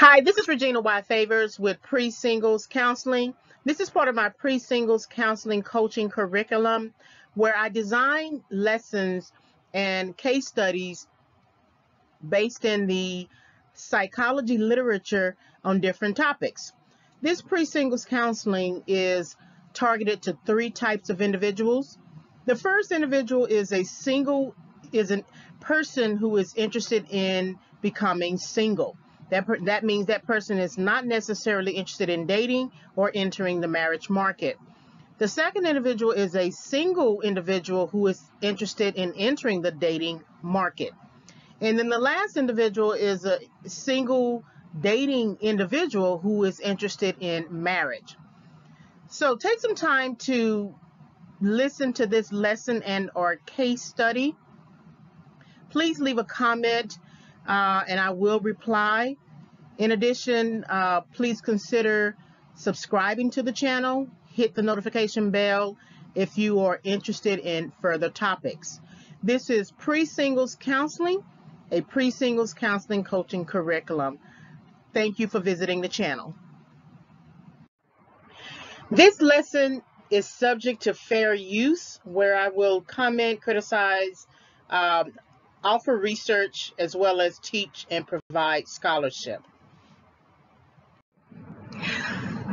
Hi, this is Regina Y. Favors with Pre-Singles Counseling. This is part of my Pre-Singles Counseling Coaching Curriculum, where I design lessons and case studies based in the psychology literature on different topics. This Pre-Singles Counseling is targeted to three types of individuals. The first individual is a person who is interested in becoming single. That means that person is not necessarily interested in dating or entering the marriage market. The second individual is a single individual who is interested in entering the dating market. And then the last individual is a single dating individual who is interested in marriage. So take some time to listen to this lesson and or case study. Please leave a comment and I will reply. In addition, please consider subscribing to the channel. Hit the notification bell if you are interested in further topics. This is Pre-Singles Counseling, a Pre-Singles Counseling Coaching Curriculum. Thank you for visiting the channel. This lesson is subject to fair use, where I will comment, criticize, offer research, as well as teach and provide scholarship.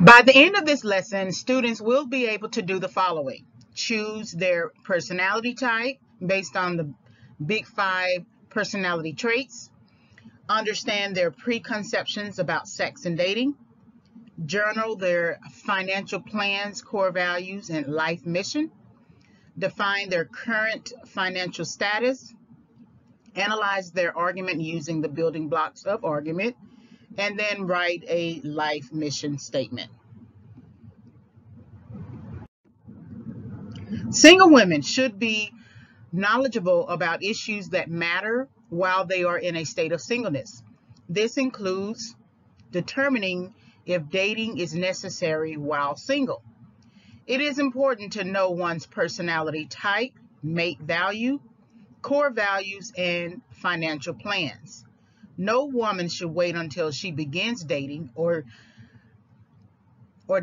By the end of this lesson, students will be able to do the following: choose their personality type based on the Big 5 personality traits, understand their preconceptions about sex and dating, journal their financial plans, core values, and life mission, define their current financial status, analyze their argument using the building blocks of argument, and then write a life mission statement. Single women should be knowledgeable about issues that matter while they are in a state of singleness. This includes determining if dating is necessary while single. It is important to know one's personality type, mate value, core values, and financial plans. No woman should wait until she begins dating or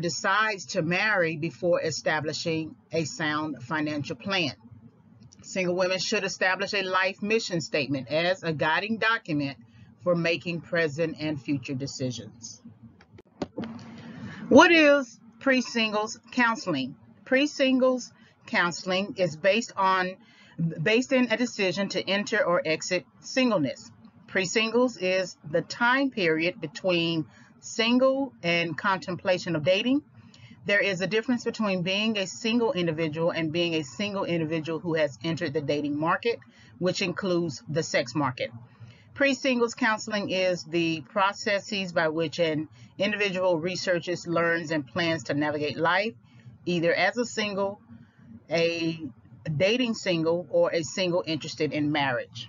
decides to marry before establishing a sound financial plan. Single women should establish a life mission statement as a guiding document for making present and future decisions. What is pre-singles counseling? Pre-singles counseling is based in a decision to enter or exit singleness. Pre-singles is the time period between single and contemplation of dating. There is a difference between being a single individual and being a single individual who has entered the dating market, which includes the sex market. Pre-singles counseling is the processes by which an individual researches, learns, and plans to navigate life, either as a single, a dating single, or a single interested in marriage.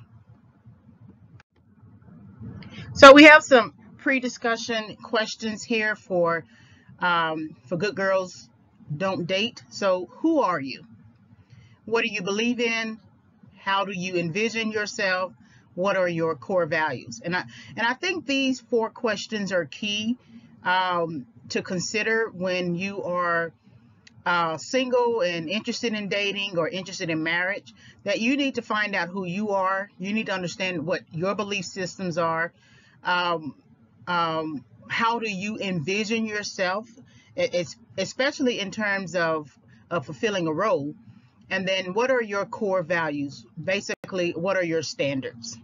So we have some pre-discussion questions here for Good Girls Don't Date. So who are you? What do you believe in? How do you envision yourself? What are your core values? And I think these 4 questions are key to consider when you are single and interested in dating or interested in marriage, that you need to find out who you are. You need to understand what your belief systems are. How do you envision yourself, especially in terms of fulfilling a role? And then what are your core values? Basically, what are your standards?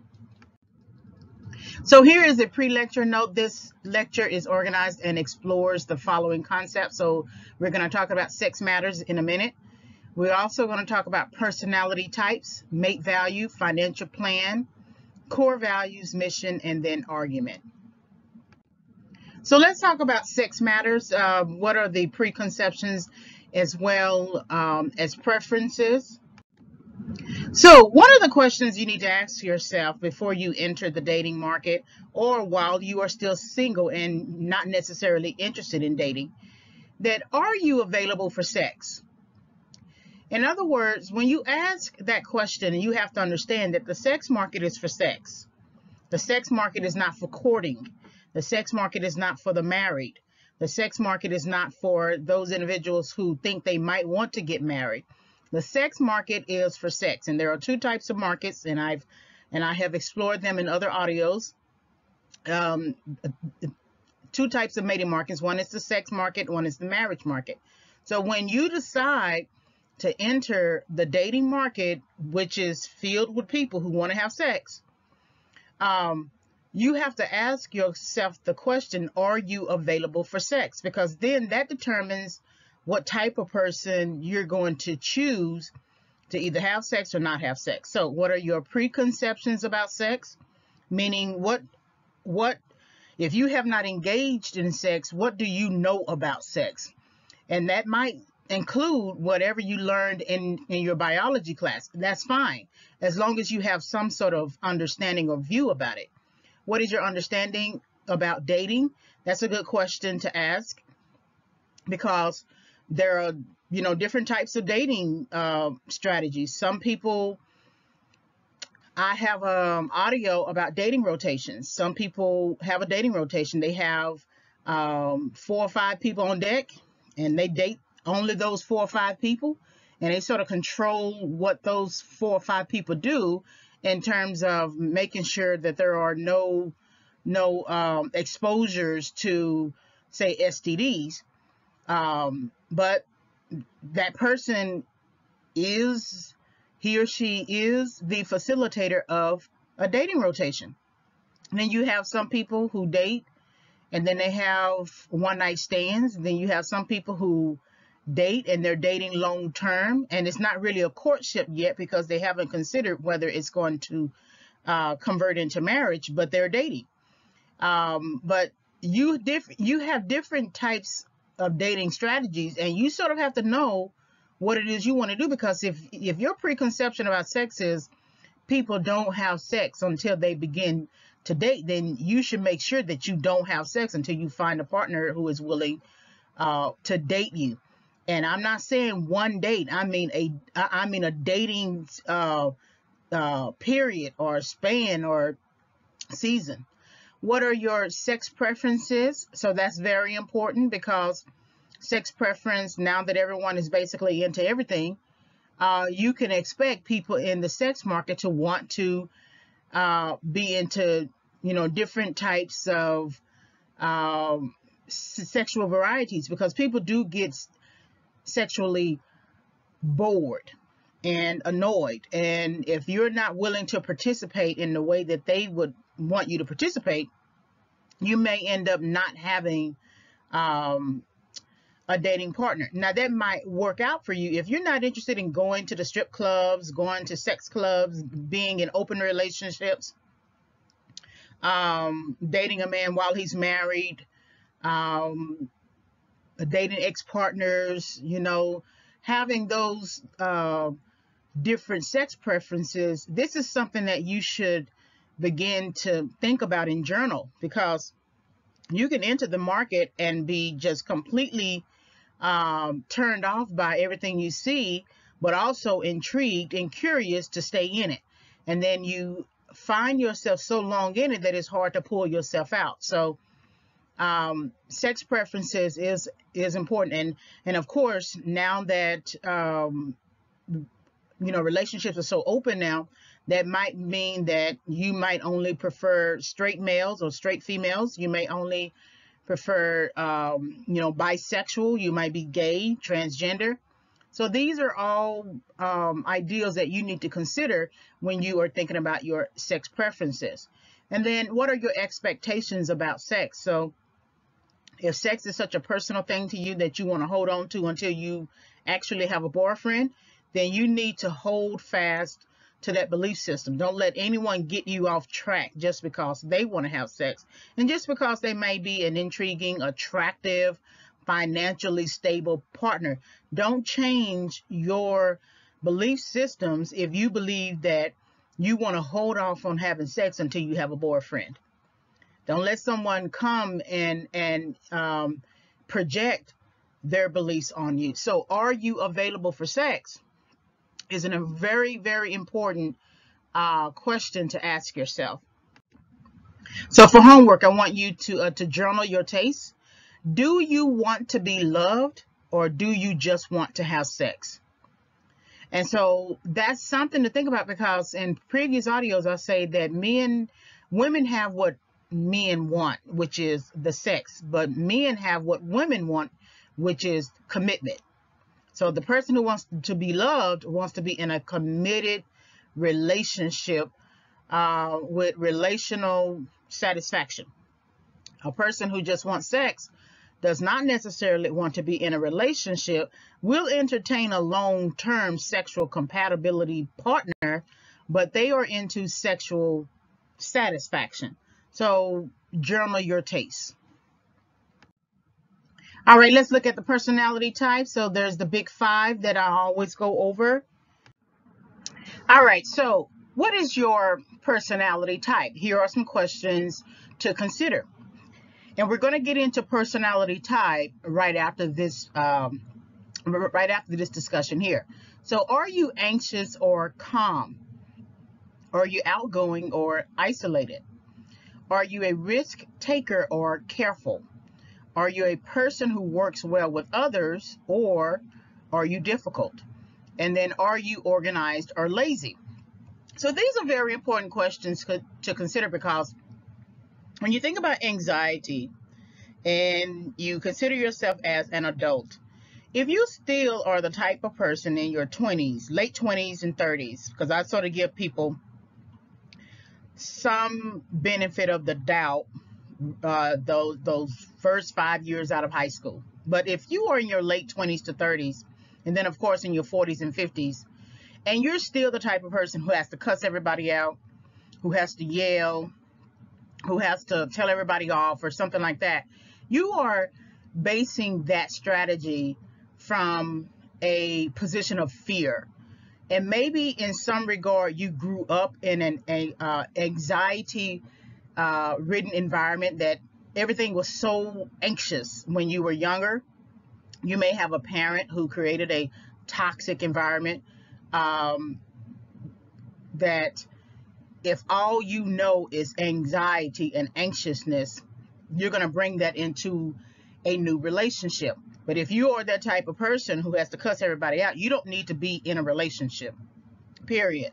So here is a pre-lecture note. This lecture is organized and explores the following concepts. So we're going to talk about sex matters in a minute. We're also going to talk about personality types, mate value, financial plan, core values, mission, and then argument. So let's talk about sex matters. What are the preconceptions as well as preferences? So one of the questions you need to ask yourself before you enter the dating market, or while you are still single and not necessarily interested in dating, that are you available for sex? In other words, when you ask that question, you have to understand that the sex market is for sex. The sex market is not for courting. The sex market is not for the married. The sex market is not for those individuals who think they might want to get married. The sex market is for sex, and there are two types of markets, and I have explored them in other audios. Two types of mating markets. One is the sex market, one is the marriage market. So when you decide to enter the dating market, which is filled with people who want to have sex, you have to ask yourself the question, are you available for sex? Because then that determines what type of person you're going to choose to either have sex or not have sex. So what are your preconceptions about sex? Meaning what if you have not engaged in sex, what do you know about sex? And that might include whatever you learned in your biology class. That's fine, as long as you have some sort of understanding or view about it. What is your understanding about dating? That's a good question to ask, because there are, different types of dating strategies. Some people, I have audio about dating rotations. Some people have a dating rotation. They have 4 or 5 people on deck, and they date only those 4 or 5 people, and they sort of control what those 4 or 5 people do in terms of making sure that there are no exposures to, say, STDs. But that person he or she is the facilitator of a dating rotation. And then you have some people who date, and then they have one-night stands. And then you have some people who date and they're dating long term, and it's not really a courtship yet because they haven't considered whether it's going to convert into marriage, but they're dating. But you have different types of dating strategies, and you sort of have to know what it is you want to do, because if your preconception about sex is people don't have sex until they begin to date, then you should make sure that you don't have sex until you find a partner who is willing to date you. And I'm not saying one date. I mean a dating period or span or season. What are your sex preferences? So that's very important, because sex preference, now that everyone is basically into everything, you can expect people in the sex market to want to be into, different types of sexual varieties, because people do get sexually bored and annoyed. And if you're not willing to participate in the way that they would want you to participate, you may end up not having a dating partner. Now, that might work out for you if you're not interested in going to the strip clubs, going to sex clubs, being in open relationships, dating a man while he's married, dating ex-partners, having those different sex preferences. This is something that you should begin to think about in journal, because you can enter the market and be just completely turned off by everything you see, but also intrigued and curious to stay in it. And then you find yourself so long in it that it's hard to pull yourself out. So sex preferences is important. And of course, now that relationships are so open now, that might mean that you might only prefer straight males or straight females. You may only prefer bisexual. You might be gay, transgender. So these are all ideals that you need to consider when you are thinking about your sex preferences. And then, what are your expectations about sex? So if sex is such a personal thing to you that you want to hold on to until you actually have a boyfriend, then you need to hold fast to that belief system. Don't let anyone get you off track just because they want to have sex, and just because they may be an intriguing, attractive, financially stable partner. Don't change your belief systems if you believe that you want to hold off on having sex until you have a boyfriend. Don't let someone come and project their beliefs on you. So, are you available for sex? Is a very, very important question to ask yourself. So for homework, I want you to journal your tastes. Do you want to be loved, or do you just want to have sex? And so that's something to think about, because in previous audios, I say that women have what men want, which is the sex, but men have what women want, which is commitment. So the person who wants to be loved wants to be in a committed relationship with relational satisfaction. A person who just wants sex does not necessarily want to be in a relationship, will entertain a long-term sexual compatibility partner, but they are into sexual satisfaction. So journal your tastes. All right, let's look at the personality types. So there's the big five that I always go over. All right, so what is your personality type? Here are some questions to consider. And we're going to get into personality type right after this discussion here. So are you anxious or calm? Are you outgoing or isolated? Are you a risk taker or careful? Are you a person who works well with others, or are you difficult? And then are you organized or lazy? So these are very important questions to consider, because when you think about anxiety and you consider yourself as an adult, if you still are the type of person in your 20s, late 20s and 30s, because I sort of give people some benefit of the doubt, those first 5 years out of high school. But if you are in your late 20s to 30s, and then of course in your 40s and 50s, and you're still the type of person who has to cuss everybody out, who has to yell, who has to tell everybody off or something like that, you are basing that strategy from a position of fear. And maybe in some regard, you grew up in an anxiety ridden environment, that everything was so anxious when you were younger. You may have a parent who created a toxic environment, that if all you know is anxiety and anxiousness, you're going to bring that into a new relationship. But if you are that type of person who has to cuss everybody out, you don't need to be in a relationship, period.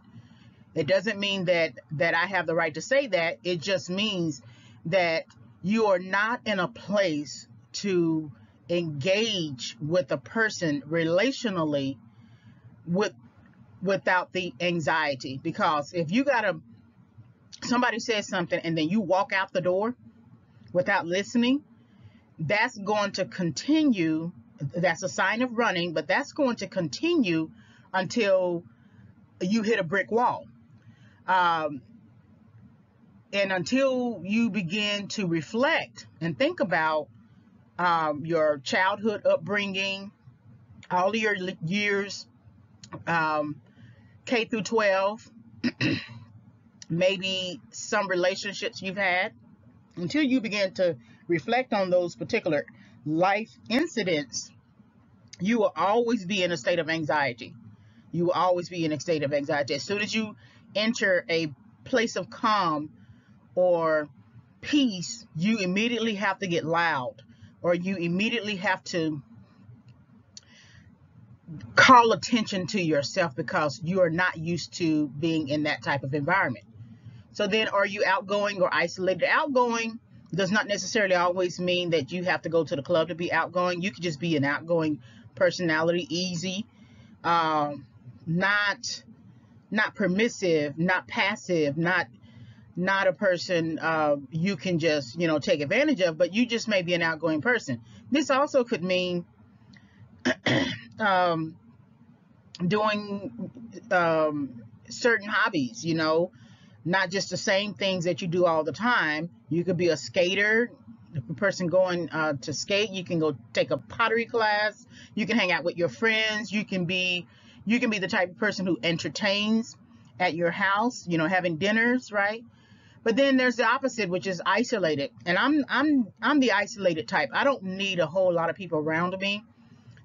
It doesn't mean that I have the right to say that. It just means that you are not in a place to engage with a person relationally without the anxiety. Because if you somebody says something and then you walk out the door without listening, that's going to continue. That's a sign of running, but that's going to continue until you hit a brick wall. And until you begin to reflect and think about your childhood upbringing, all of your years, K through 12, maybe some relationships you've had, until you begin to reflect on those particular life incidents, you will always be in a state of anxiety. You will always be in a state of anxiety. As soon as you enter a place of calm or peace, you immediately have to get loud, or you immediately have to call attention to yourself, because you are not used to being in that type of environment. So then, are you outgoing or isolated? Outgoing does not necessarily always mean that you have to go to the club to be outgoing. You could just be an outgoing personality, easy, not permissive, not passive, not a person you can just take advantage of, but you just may be an outgoing person. This also could mean doing certain hobbies, not just the same things that you do all the time. You could be a skater, a person going to skate. You can go take a pottery class. You can hang out with your friends. You can be the type of person who entertains at your house, having dinners, right? But then there's the opposite, which is isolated. And I'm the isolated type. I don't need a whole lot of people around me.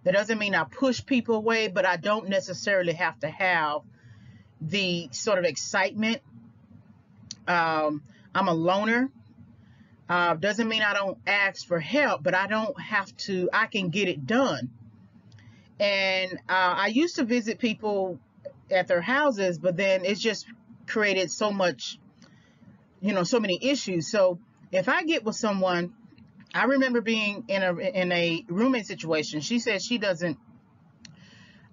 That doesn't mean I push people away, but I don't necessarily have to have the sort of excitement. I'm a loner. Doesn't mean I don't ask for help, but I don't have to, I can get it done. And I used to visit people at their houses, but then it's just created so much, so many issues. So if I get with someone, I remember being in a roommate situation. She said she doesn't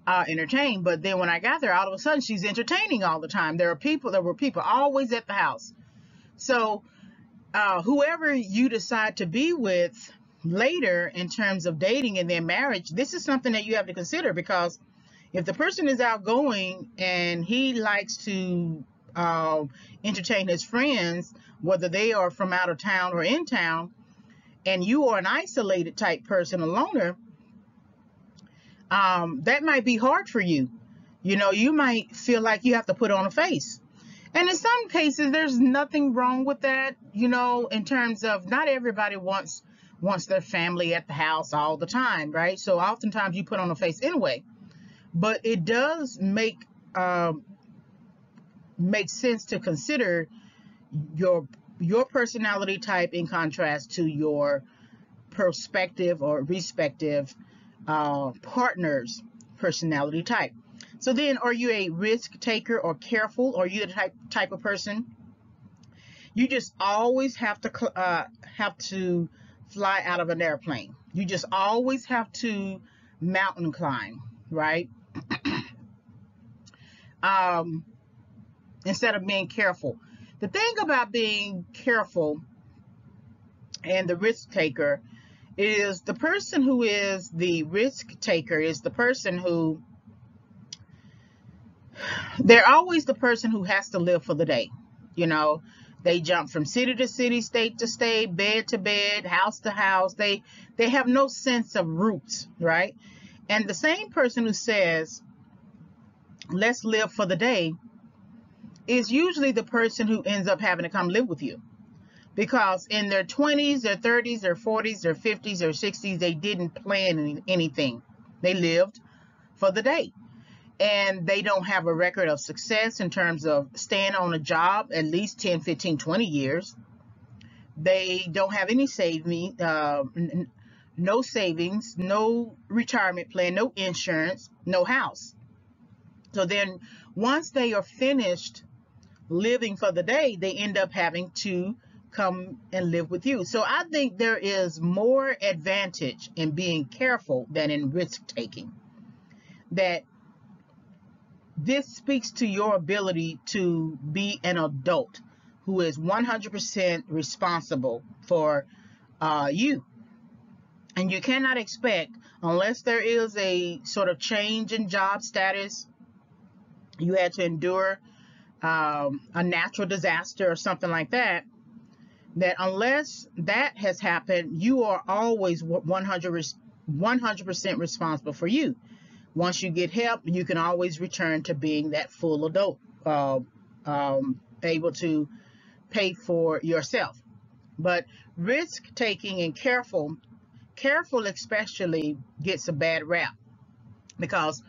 entertain, but then when I got there, all of a sudden she's entertaining all the time. There were people always at the house. So whoever you decide to be with later in terms of dating and then marriage, this is something that you have to consider, because if the person is outgoing and he likes to entertain his friends, whether they are from out of town or in town, and you are an isolated type person, a loner, that might be hard for you. You might feel like you have to put on a face. And in some cases, there's nothing wrong with that, in terms of not everybody wants their family at the house all the time, right? So oftentimes you put on a face anyway. But it does make sense to consider your personality type in contrast to your prospective or respective partner's personality type. So then, are you a risk taker or careful? Or are you the type of person you just always have to fly out of an airplane? You just always have to mountain climb, right? Instead of being careful. The thing about being careful and the risk taker is the person who is the risk taker is the person who, they're always the person who has to live for the day. They jump from city to city, state to state, bed to bed, house to house. They have no sense of roots, right? And the same person who says, let's live for the day, is usually the person who ends up having to come live with you. Because in their 20s, their 30s, their 40s, their 50s, their 60s, they didn't plan anything. They lived for the day. And they don't have a record of success in terms of staying on a job at least 10, 15, 20 years. They don't have any saving, no savings, no retirement plan, no insurance, no house. So then once they are finished living for the day, they end up having to come and live with you. So I think there is more advantage in being careful than in risk taking. That this speaks to your ability to be an adult who is 100% responsible for you. And you cannot expect, unless there is a sort of change in job status, you had to endure a natural disaster or something like that, that unless that has happened, you are always 100% responsible for you. Once you get help, you can always return to being that full adult, able to pay for yourself. But risk taking and careful especially gets a bad rap, because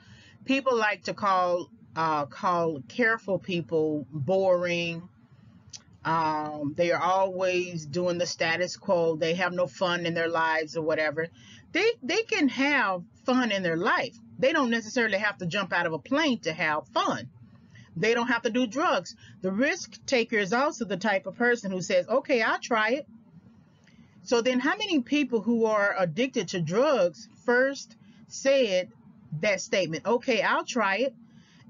people like to call careful people boring. They are always doing the status quo. They have no fun in their lives or whatever. They can have fun in their life. They don't necessarily have to jump out of a plane to have fun. They don't have to do drugs. The risk taker is also the type of person who says, okay, I'll try it. So then how many people who are addicted to drugs first said that statement, okay, I'll try it,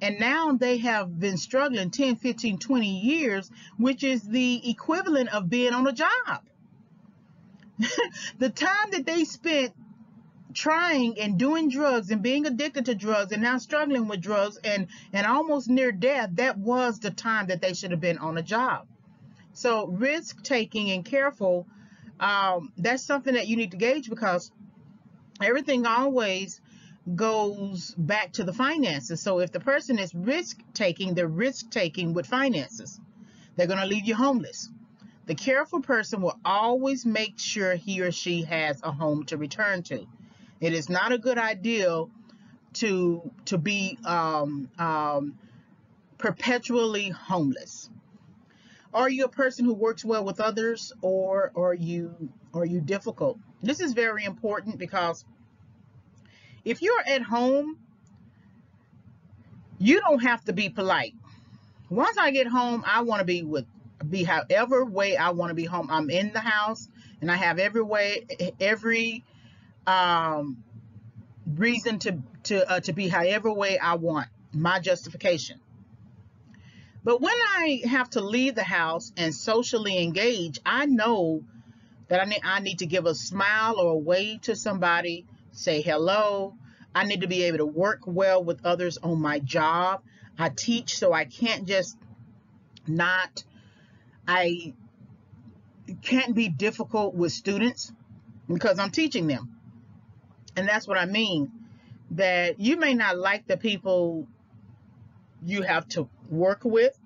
and now they have been struggling 10, 15, 20 years, which is the equivalent of being on a job. The time that they spent trying and doing drugs and being addicted to drugs and now struggling with drugs and almost near death, that was the time that they should have been on a job. So risk taking and careful, that's something that you need to gauge, because everything always goes back to the finances. So if the person is risk taking, they're risk taking with finances. They're going to leave you homeless. The careful person will always make sure he or she has a home to return to. It is not a good idea to be perpetually homeless. Are you a person who works well with others, or are you difficult? This is very important because if you're at home, you don't have to be polite. Once I get home, I want to be however way I want to be home. I'm in the house and I have every um, reason to be however way I want, my justification. But when I have to leave the house and socially engage, I know that I need to give a smile or a wave to somebody, say hello. I need to be able to work well with others on my job. I teach, so I can't I can't be difficult with students because I'm teaching them. And that's what I mean, that you may not like the people you have to work with,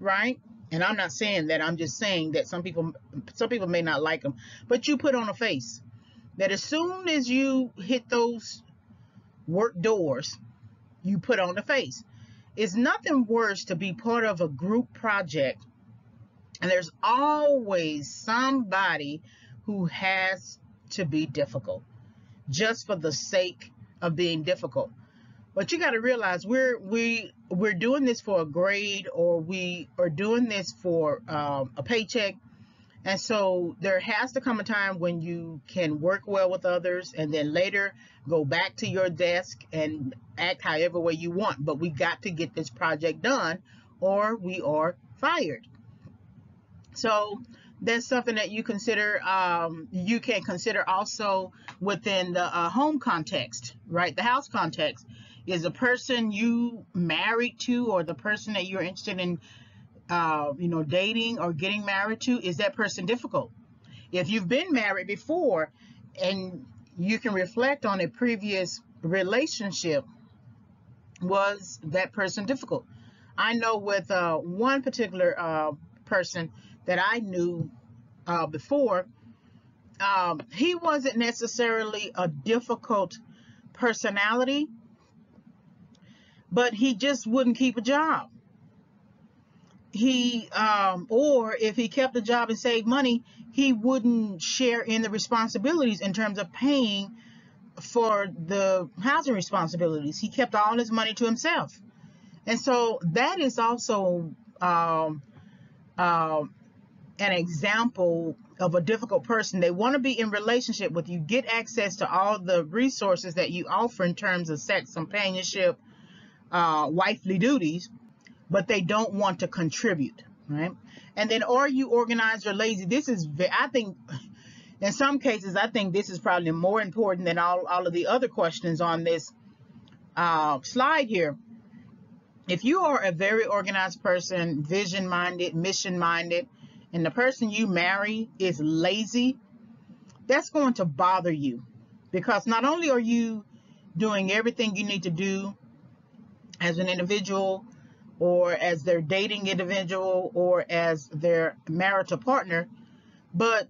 right? And I'm not saying that, I'm just saying that some people may not like them, but you put on a face that as soon as you hit those work doors, you put on a face. It's nothing worse to be part of a group project and there's always somebody who has to be difficult just for the sake of being difficult. But you got to realize we're doing this for a grade, or we are doing this for a paycheck. And so there has to come a time when you can work well with others and then later go back to your desk and act however way you want. But we got to get this project done or we are fired. So that's something that you consider. You can consider also within the home context, right? The house context. Is the person you married to, or the person that you're interested in, dating or getting married to, is that person difficult? If you've been married before and you can reflect on a previous relationship, was that person difficult? I know with one particular person that I knew before, he wasn't necessarily a difficult personality, but he just wouldn't keep a job. Or if he kept a job and saved money, he wouldn't share in the responsibilities in terms of paying for the housing responsibilities. He kept all his money to himself. And so that is also an example of a difficult person. They want to be in relationship with you, get access to all the resources that you offer in terms of sex, companionship, wifely duties, but they don't want to contribute, right? And then, are you organized or lazy? This is, I think, in some cases, I think this is probably more important than all of the other questions on this slide here. If you are a very organized person, vision-minded, mission-minded, and the person you marry is lazy, that's going to bother you, because not only are you doing everything you need to do as an individual, or as their dating individual, or as their marital partner, but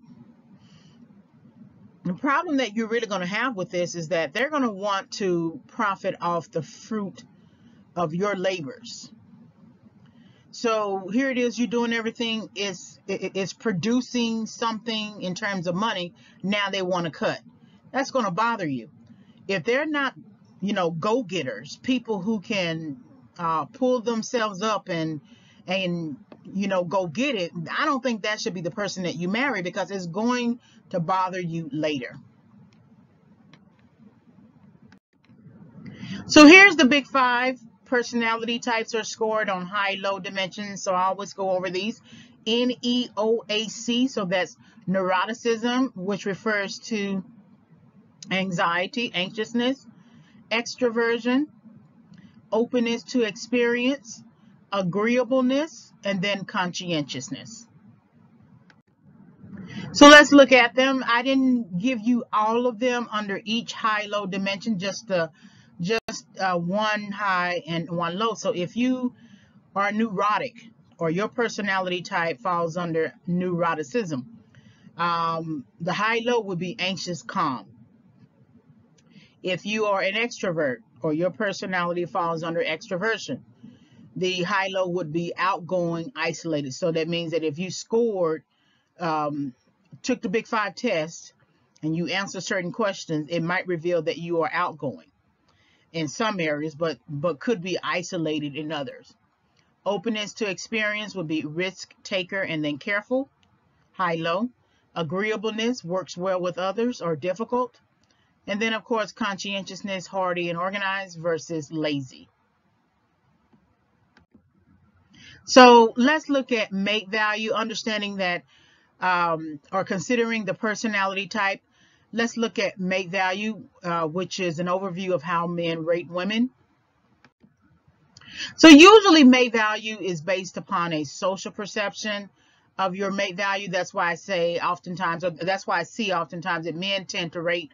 the problem that you're really going to have with this is that they're going to want to profit off the fruit of your labors. So here it is, you're doing everything, it's producing something in terms of money. Now they want to cut. That's going to bother you. If they're not, go-getters, people who can pull themselves up and go get it, I don't think that should be the person that you marry, because it's going to bother you later. So here's the big 5 personality types are scored on high-low dimensions. So I always go over these. NEOAC, so that's neuroticism, which refers to anxiety, anxiousness, extroversion, openness to experience, agreeableness, and then conscientiousness. So let's look at them. I didn't give you all of them under each high-low dimension, just one high and one low. So if you are neurotic, or your personality type falls under neuroticism, the high-low would be anxious, calm. If you are an extrovert, or your personality falls under extroversion, The high-low would be outgoing, isolated. So that means that if you scored, um, took the Big Five test, and you answer certain questions, it might reveal that you are outgoing in some areas, but could be isolated in others. Openness to experience would be risk taker and then careful, high-low. Agreeableness works well with others or difficult. And then, of course, conscientiousness, hardy and organized versus lazy. So let's look at mate value, understanding that, or considering the personality type. Let's look at mate value, which is an overview of how men rate women. So usually mate value is based upon a social perception of your mate value. That's why I say oftentimes, or that's why I see oftentimes that men tend to rate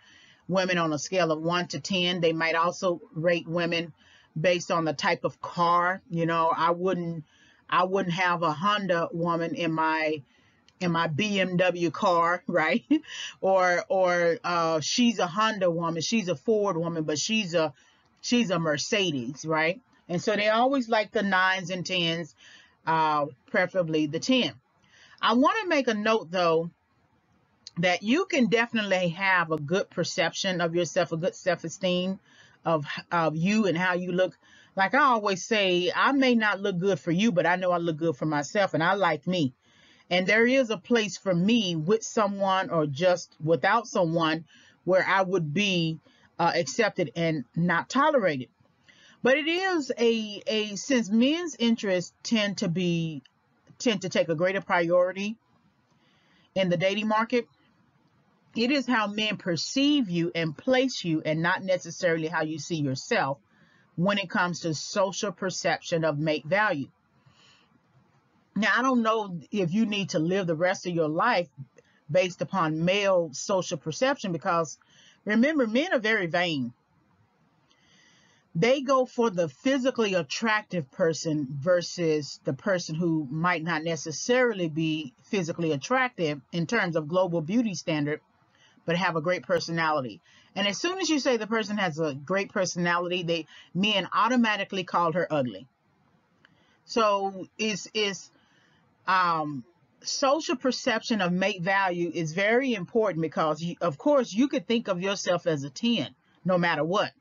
women on a scale of 1 to 10. They might also rate women based on the type of car. You know, I wouldn't have a Honda woman in my BMW car, right? or she's a Honda woman, she's a Ford woman, but she's a Mercedes, right? And so they always like the 9s and 10s, preferably the 10. I want to make a note though that you can definitely have a good perception of yourself, a good self-esteem of you and how you look. Like I always say, I may not look good for you, but I know I look good for myself, and I like me. And there is a place for me with someone or just without someone where I would be accepted and not tolerated. But it is a since men's interests tend to take a greater priority in the dating market, it is how men perceive you and place you, and not necessarily how you see yourself when it comes to social perception of mate value. Now, I don't know if you need to live the rest of your life based upon male social perception, because remember, men are very vain. They go for the physically attractive person versus the person who might not necessarily be physically attractive in terms of global beauty standard, but have a great personality. And as soon as you say the person has a great personality, men automatically call her ugly. So social perception of mate value is very important, because of course you could think of yourself as a 10 no matter what,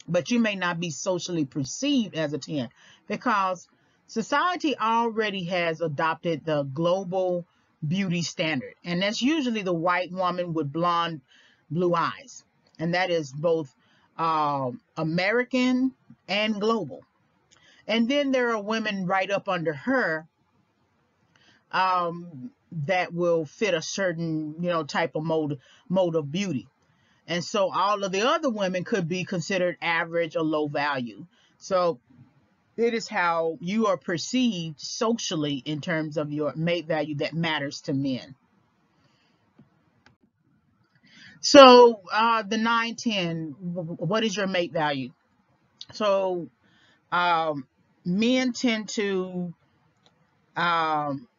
but you may not be socially perceived as a 10 because society already has adopted the global beauty standard, and that's usually the white woman with blonde blue eyes, and that is both American and global. And then there are women right up under her that will fit a certain, type of mode of beauty. And so all of the other women could be considered average or low value. So it is how you are perceived socially in terms of your mate value that matters to men. So the 910, what is your mate value? So men tend to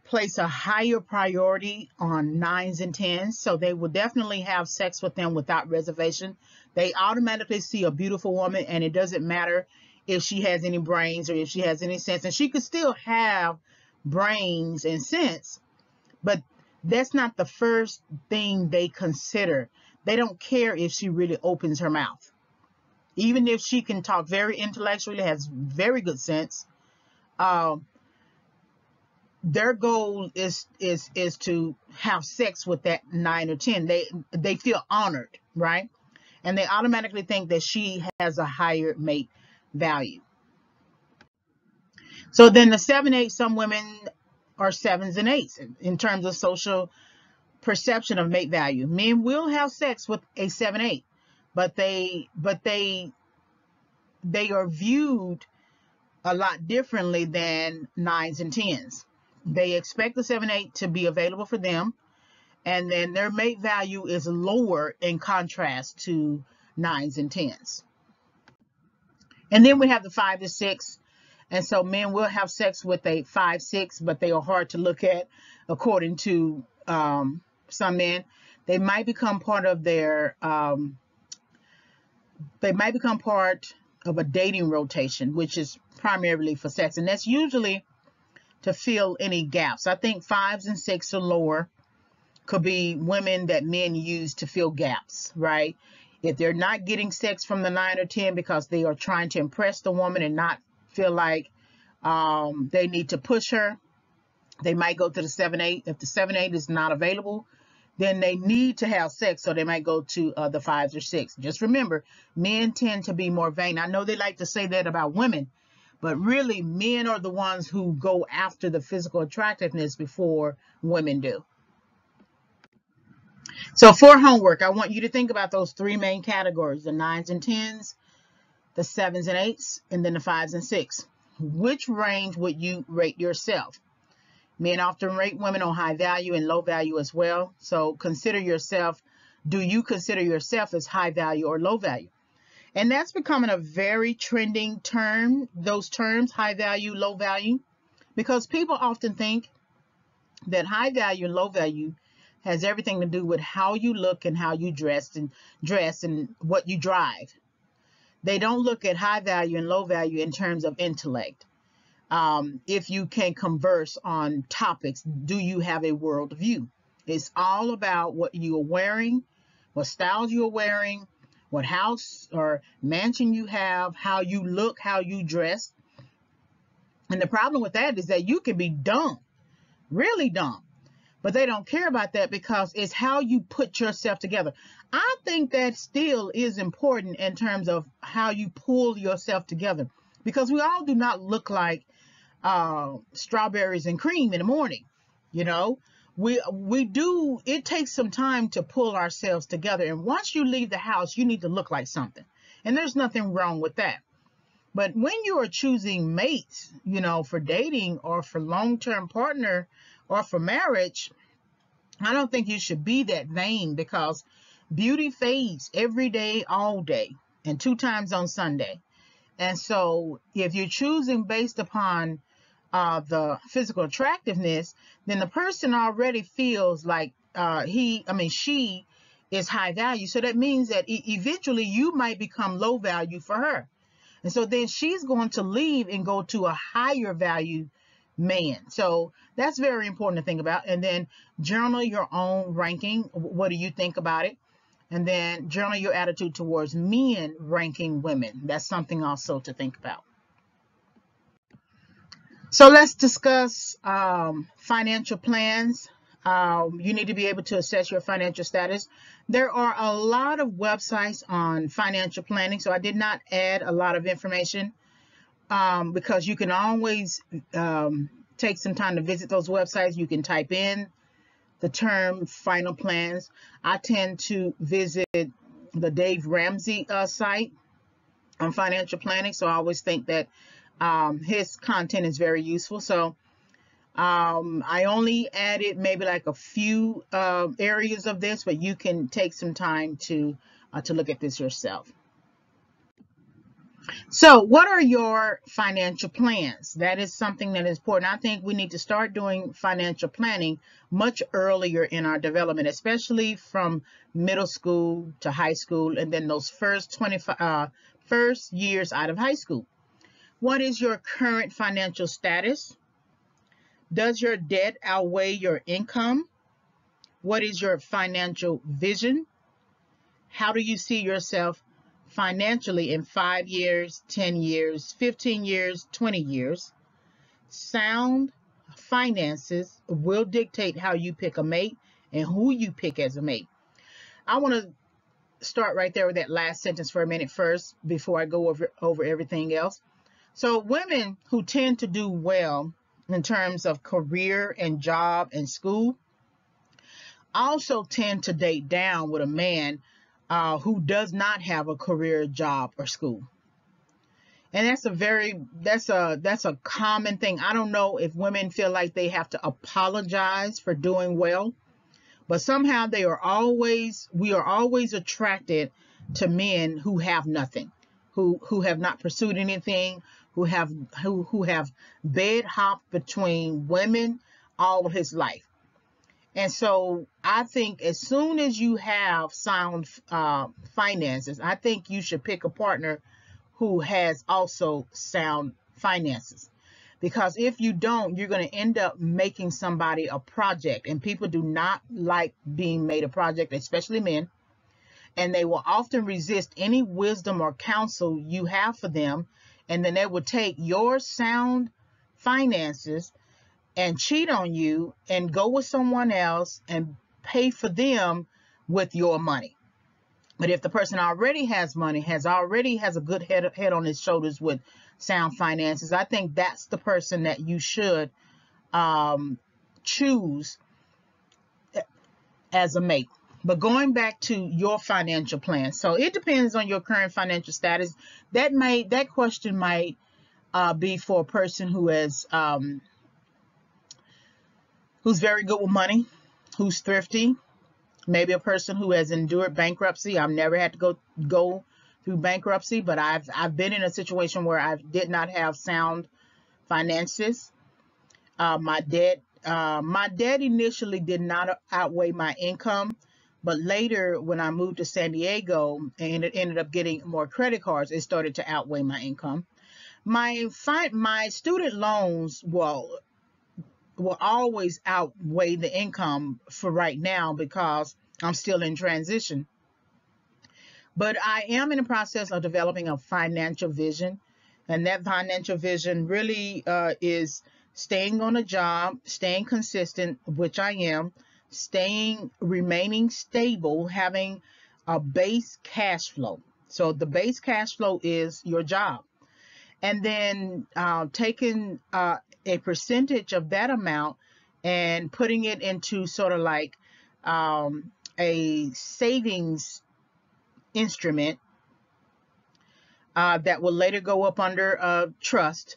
place a higher priority on 9s and 10s, so they will definitely have sex with them without reservation. They automatically see a beautiful woman, and it doesn't matter if she has any brains or if she has any sense, and she could still have brains and sense, but that's not the first thing they consider. They don't care if she really opens her mouth, even if she can talk very intellectually, has very good sense. Their goal is to have sex with that 9 or 10. They feel honored, right? And they automatically think that she has a higher mate value. So then the 7-8, some women are 7s and 8s in terms of social perception of mate value. Men will have sex with a 7-8, but they are viewed a lot differently than 9s and 10s. They expect the 7-8 to be available for them, and then their mate value is lower in contrast to 9s and 10s. And then we have the 5 to 6, and so men will have sex with a 5-6, but they are hard to look at according to some men. They might become part of of a dating rotation, which is primarily for sex, and that's usually to fill any gaps. I think 5s and 6 or lower could be women that men use to fill gaps, right? If they're not getting sex from the 9 or 10 because they are trying to impress the woman and not feel like they need to push her, they might go to the 7-8. If the 7-8 is not available, then they need to have sex, so they might go to the 5s or 6. Just remember, men tend to be more vain. I know they like to say that about women, but really men are the ones who go after the physical attractiveness before women do. So for homework, I want you to think about those 3 main categories: the 9s and 10s, the 7s and 8s, and then the 5s and 6. Which range would you rate yourself? Men often rate women on high value and low value as well. So consider yourself. Do you consider yourself as high value or low value? And that's becoming a very trending term, those terms, high value, low value, because people often think that high value and low value has everything to do with how you look and how you dress and what you drive. They don't look at high value and low value in terms of intellect. If you can converse on topics, do you have a world view? It's all about what you are wearing, what styles you're wearing, what house or mansion you have, how you look, how you dress. And the problem with that is that you can be dumb, really dumb, but they don't care about that because it's how you put yourself together. I think that still is important in terms of how you pull yourself together, because we all do not look like strawberries and cream in the morning. You know, we do. It takes some time to pull ourselves together, and once you leave the house, you need to look like something, and there's nothing wrong with that. But when you are choosing mates, you know, for dating or for long-term partner or for marriage, I don't think you should be that vain, because beauty fades every day, all day, and 2 times on Sunday. And so if you're choosing based upon the physical attractiveness, then the person already feels like she is high value. So that means that eventually you might become low value for her. And so then she's going to leave and go to a higher value man. So that's very important to think about. And then journal your own ranking. What do you think about it? And then journal your attitude towards men ranking women. That's something also to think about. So let's discuss financial plans. You need to be able to assess your financial status. There are a lot of websites on financial planning, so I did not add a lot of information because you can always take some time to visit those websites. You can type in the term final plans. I tend to visit the Dave Ramsey site on financial planning, so I always think that his content is very useful. So I only added maybe like a few areas of this, but you can take some time to look at this yourself. So what are your financial plans? That is something that is important. I think we need to start doing financial planning much earlier in our development, especially from middle school to high school, and then those first years out of high school. What is your current financial status? Does your debt outweigh your income? What is your financial vision? How do you see yourself financially in 5 years, 10 years, 15 years, 20 years? Sound finances will dictate how you pick a mate and who you pick as a mate. I want to start right there with that last sentence for a minute first before I go over everything else. So women who tend to do well in terms of career and job and school also tend to date down with a man who does not have a career, job, or school. And that's a common thing. I don't know if women feel like they have to apologize for doing well, but somehow we are always attracted to men who have nothing, who have not pursued anything, who have bed hopped between women all his life. And so I think as soon as you have sound finances, I think you should pick a partner who has also sound finances. Because if you don't, you're going to end up making somebody a project, and people do not like being made a project, especially men. And they will often resist any wisdom or counsel you have for them. And then they will take your sound finances and cheat on you and go with someone else and pay for them with your money. But if the person already has money, has a good head on his shoulders with sound finances, I think that's the person that you should choose as a mate. But going back to your financial plan, so it depends on your current financial status. That question might be for a person who has who's very good with money, who's thrifty, maybe a person who has endured bankruptcy. I've never had to go through bankruptcy, but I've been in a situation where I did not have sound finances. My debt initially did not outweigh my income, but later when I moved to San Diego and it ended up getting more credit cards, it started to outweigh my income. My student loans will always outweigh the income for right now because I'm still in transition. But I am in the process of developing a financial vision. And that financial vision really is staying on a job, staying consistent, which I am, remaining stable, having a base cash flow. So the base cash flow is your job. And then taking a percentage of that amount and putting it into sort of like a savings instrument that will later go up under trust,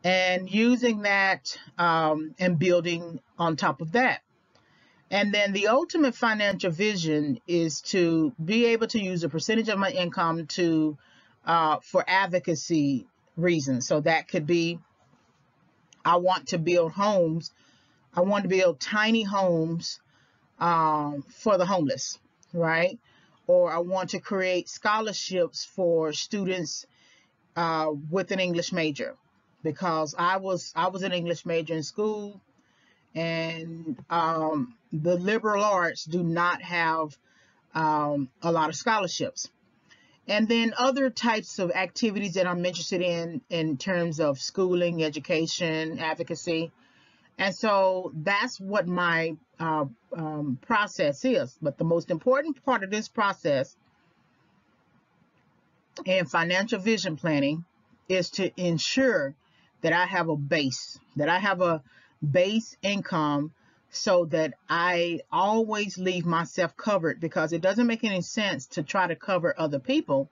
and using that and building on top of that. And then the ultimate financial vision is to be able to use a percentage of my income to for advocacy reasons. So that could be, I want to build homes. I want to build tiny homes for the homeless, right? Or I want to create scholarships for students with an English major, because I was an English major in school, and the liberal arts do not have a lot of scholarships. And then other types of activities that I'm interested in terms of schooling, education, advocacy. And so that's what my process is. But the most important part of this process in financial vision planning is to ensure that I have a base income, so that I always leave myself covered, because it doesn't make any sense to try to cover other people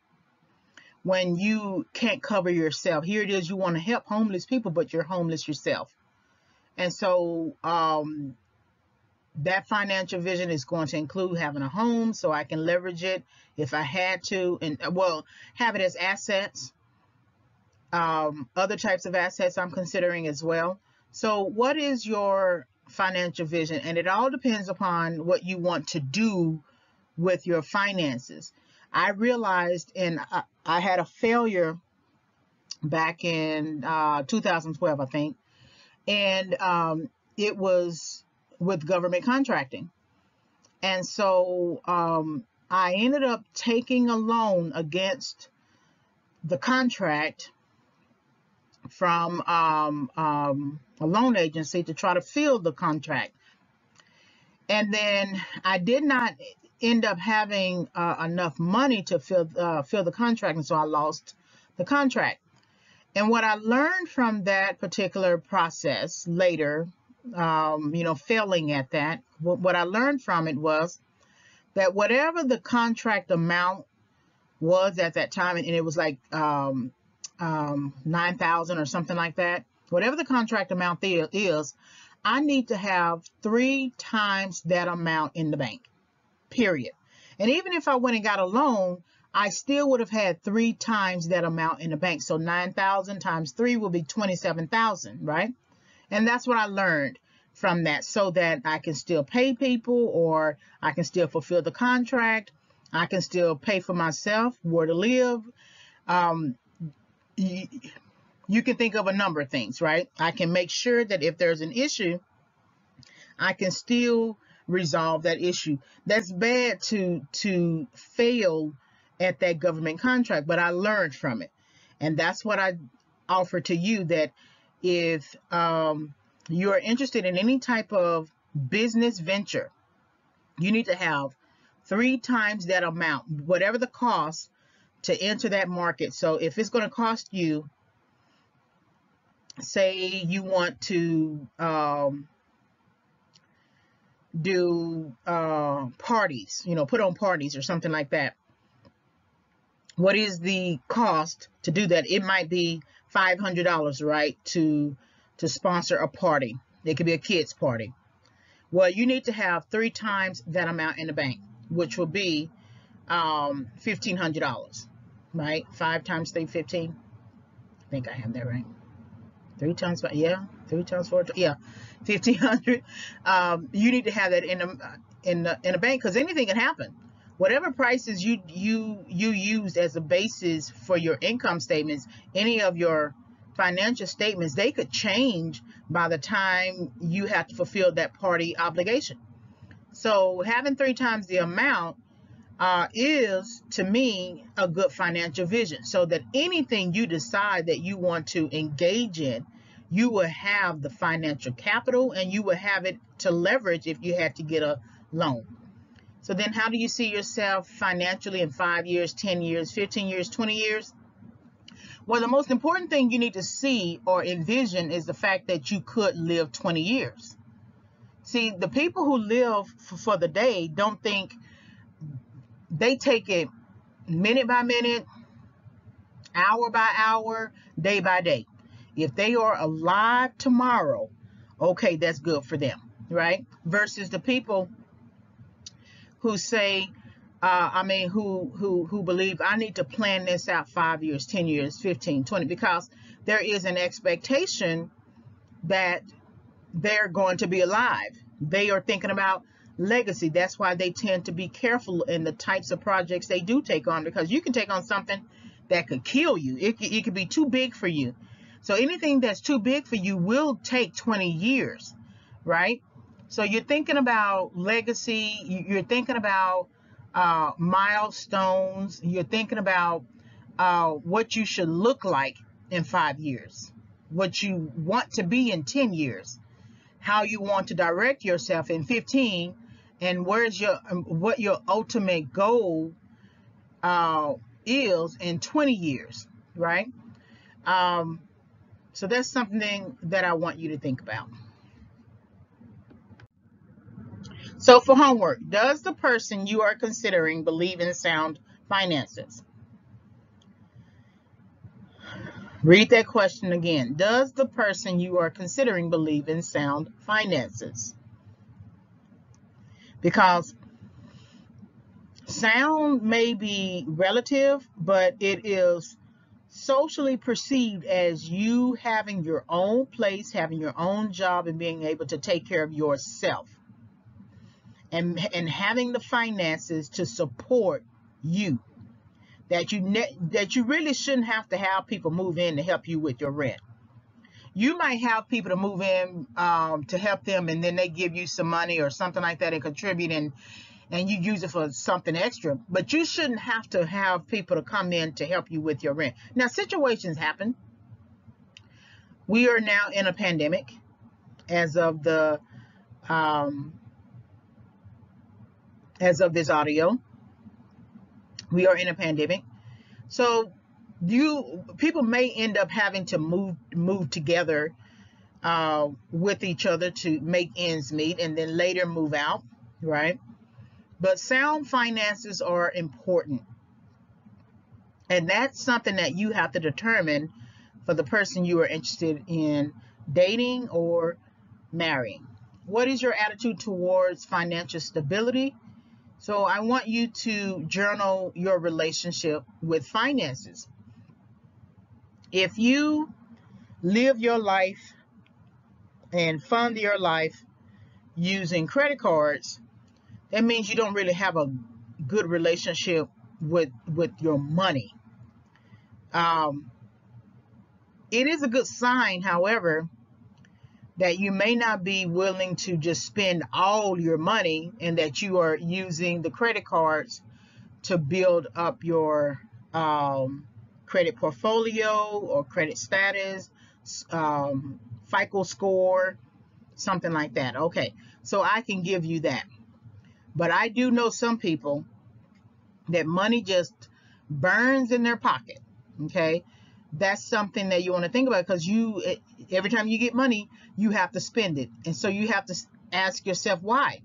when you can't cover yourself. Here it is, you want to help homeless people, but you're homeless yourself. And so that financial vision is going to include having a home so I can leverage it if I had to, and have it as assets. Other types of assets I'm considering as well. So what is your financial vision? And it all depends upon what you want to do with your finances. I realized, and I had a failure back in 2012, I think, and it was with government contracting. And so I ended up taking a loan against the contract from a loan agency to try to fill the contract. And then I did not end up having enough money to fill the contract, and so I lost the contract. And what I learned from that particular process later, failing at that, what I learned from it was that whatever the contract amount was at that time, and it was like $9,000 or something like that, whatever the contract amount is, I need to have 3 times that amount in the bank, period. And even if I went and got a loan, I still would have had 3 times that amount in the bank. So 9,000 times 3 will be 27,000, right? And that's what I learned from that, so that I can still pay people, or I can still fulfill the contract. I can still pay for myself, where to live. you can think of a number of things, right? I can make sure that if there's an issue, I can still resolve that issue. That's bad to fail at that government contract, but I learned from it. And that's what I offer to you, that if you're interested in any type of business venture, you need to have 3 times that amount, whatever the cost to enter that market. So if it's going to cost you, say you want to do parties, put on parties or something like that. What is the cost to do that? It might be $500, right, to sponsor a party. It could be a kids party. Well, you need to have 3 times that amount in the bank, which will be $1,500, right? 5 times 3, 15. I think I have that right. 3 times 5, yeah. 3 times 4, yeah, 1,500. You need to have that in the bank, because anything can happen. Whatever prices you used as a basis for your income statements, any of your financial statements, they could change by the time you have to fulfill that party obligation. So having 3 times the amount is, to me, a good financial vision, so that anything you decide that you want to engage in, you will have the financial capital, and you will have it to leverage if you had to get a loan. So then how do you see yourself financially in 5 years, 10 years, 15 years, 20 years? Well, the most important thing you need to see or envision is the fact that you could live 20 years. See, the people who live for the day don't think, they take it minute by minute, hour by hour, day by day. If they are alive tomorrow, okay, that's good for them, right? Versus the people who say, who believe, I need to plan this out 5 years, 10 years, 15, 20, because there is an expectation that they're going to be alive. They are thinking about legacy. That's why they tend to be careful in the types of projects they do take on, because you can take on something that could kill you. It could be too big for you. So anything that's too big for you will take 20 years, right? So you're thinking about legacy. You're thinking about milestones. You're thinking about what you should look like in 5 years, what you want to be in 10 years, how you want to direct yourself in 15, and what your ultimate goal is in 20 years, right? So that's something that I want you to think about. So for homework, does the person you are considering believe in sound finances? Read that question again. Does the person you are considering believe in sound finances? Because sound may be relative, but it is socially perceived as you having your own place, having your own job, and being able to take care of yourself, and having the finances to support you. That you really shouldn't have to have people move in to help you with your rent. You might have people to move in to help them, and then they give you some money or something like that and contribute, and you use it for something extra. But you shouldn't have to have people to come in to help you with your rent. Now, situations happen. We are now in a pandemic as of this audio. We are in a pandemic. So people may end up having to move together with each other to make ends meet, and then later move out, right? But sound finances are important. And that's something that you have to determine for the person you are interested in dating or marrying. What is your attitude towards financial stability? So I want you to journal your relationship with finances. If you live your life and fund your life using credit cards, that means you don't really have a good relationship with your money. It is a good sign, however, that you may not be willing to just spend all your money and that you are using the credit cards to build up your credit portfolio or credit status, FICO score, something like that. Okay, so I can give you that. But I do know some people that money just burns in their pocket. Okay, that's something that you want to think about, because every time you get money, you have to spend it. And so you have to ask yourself why.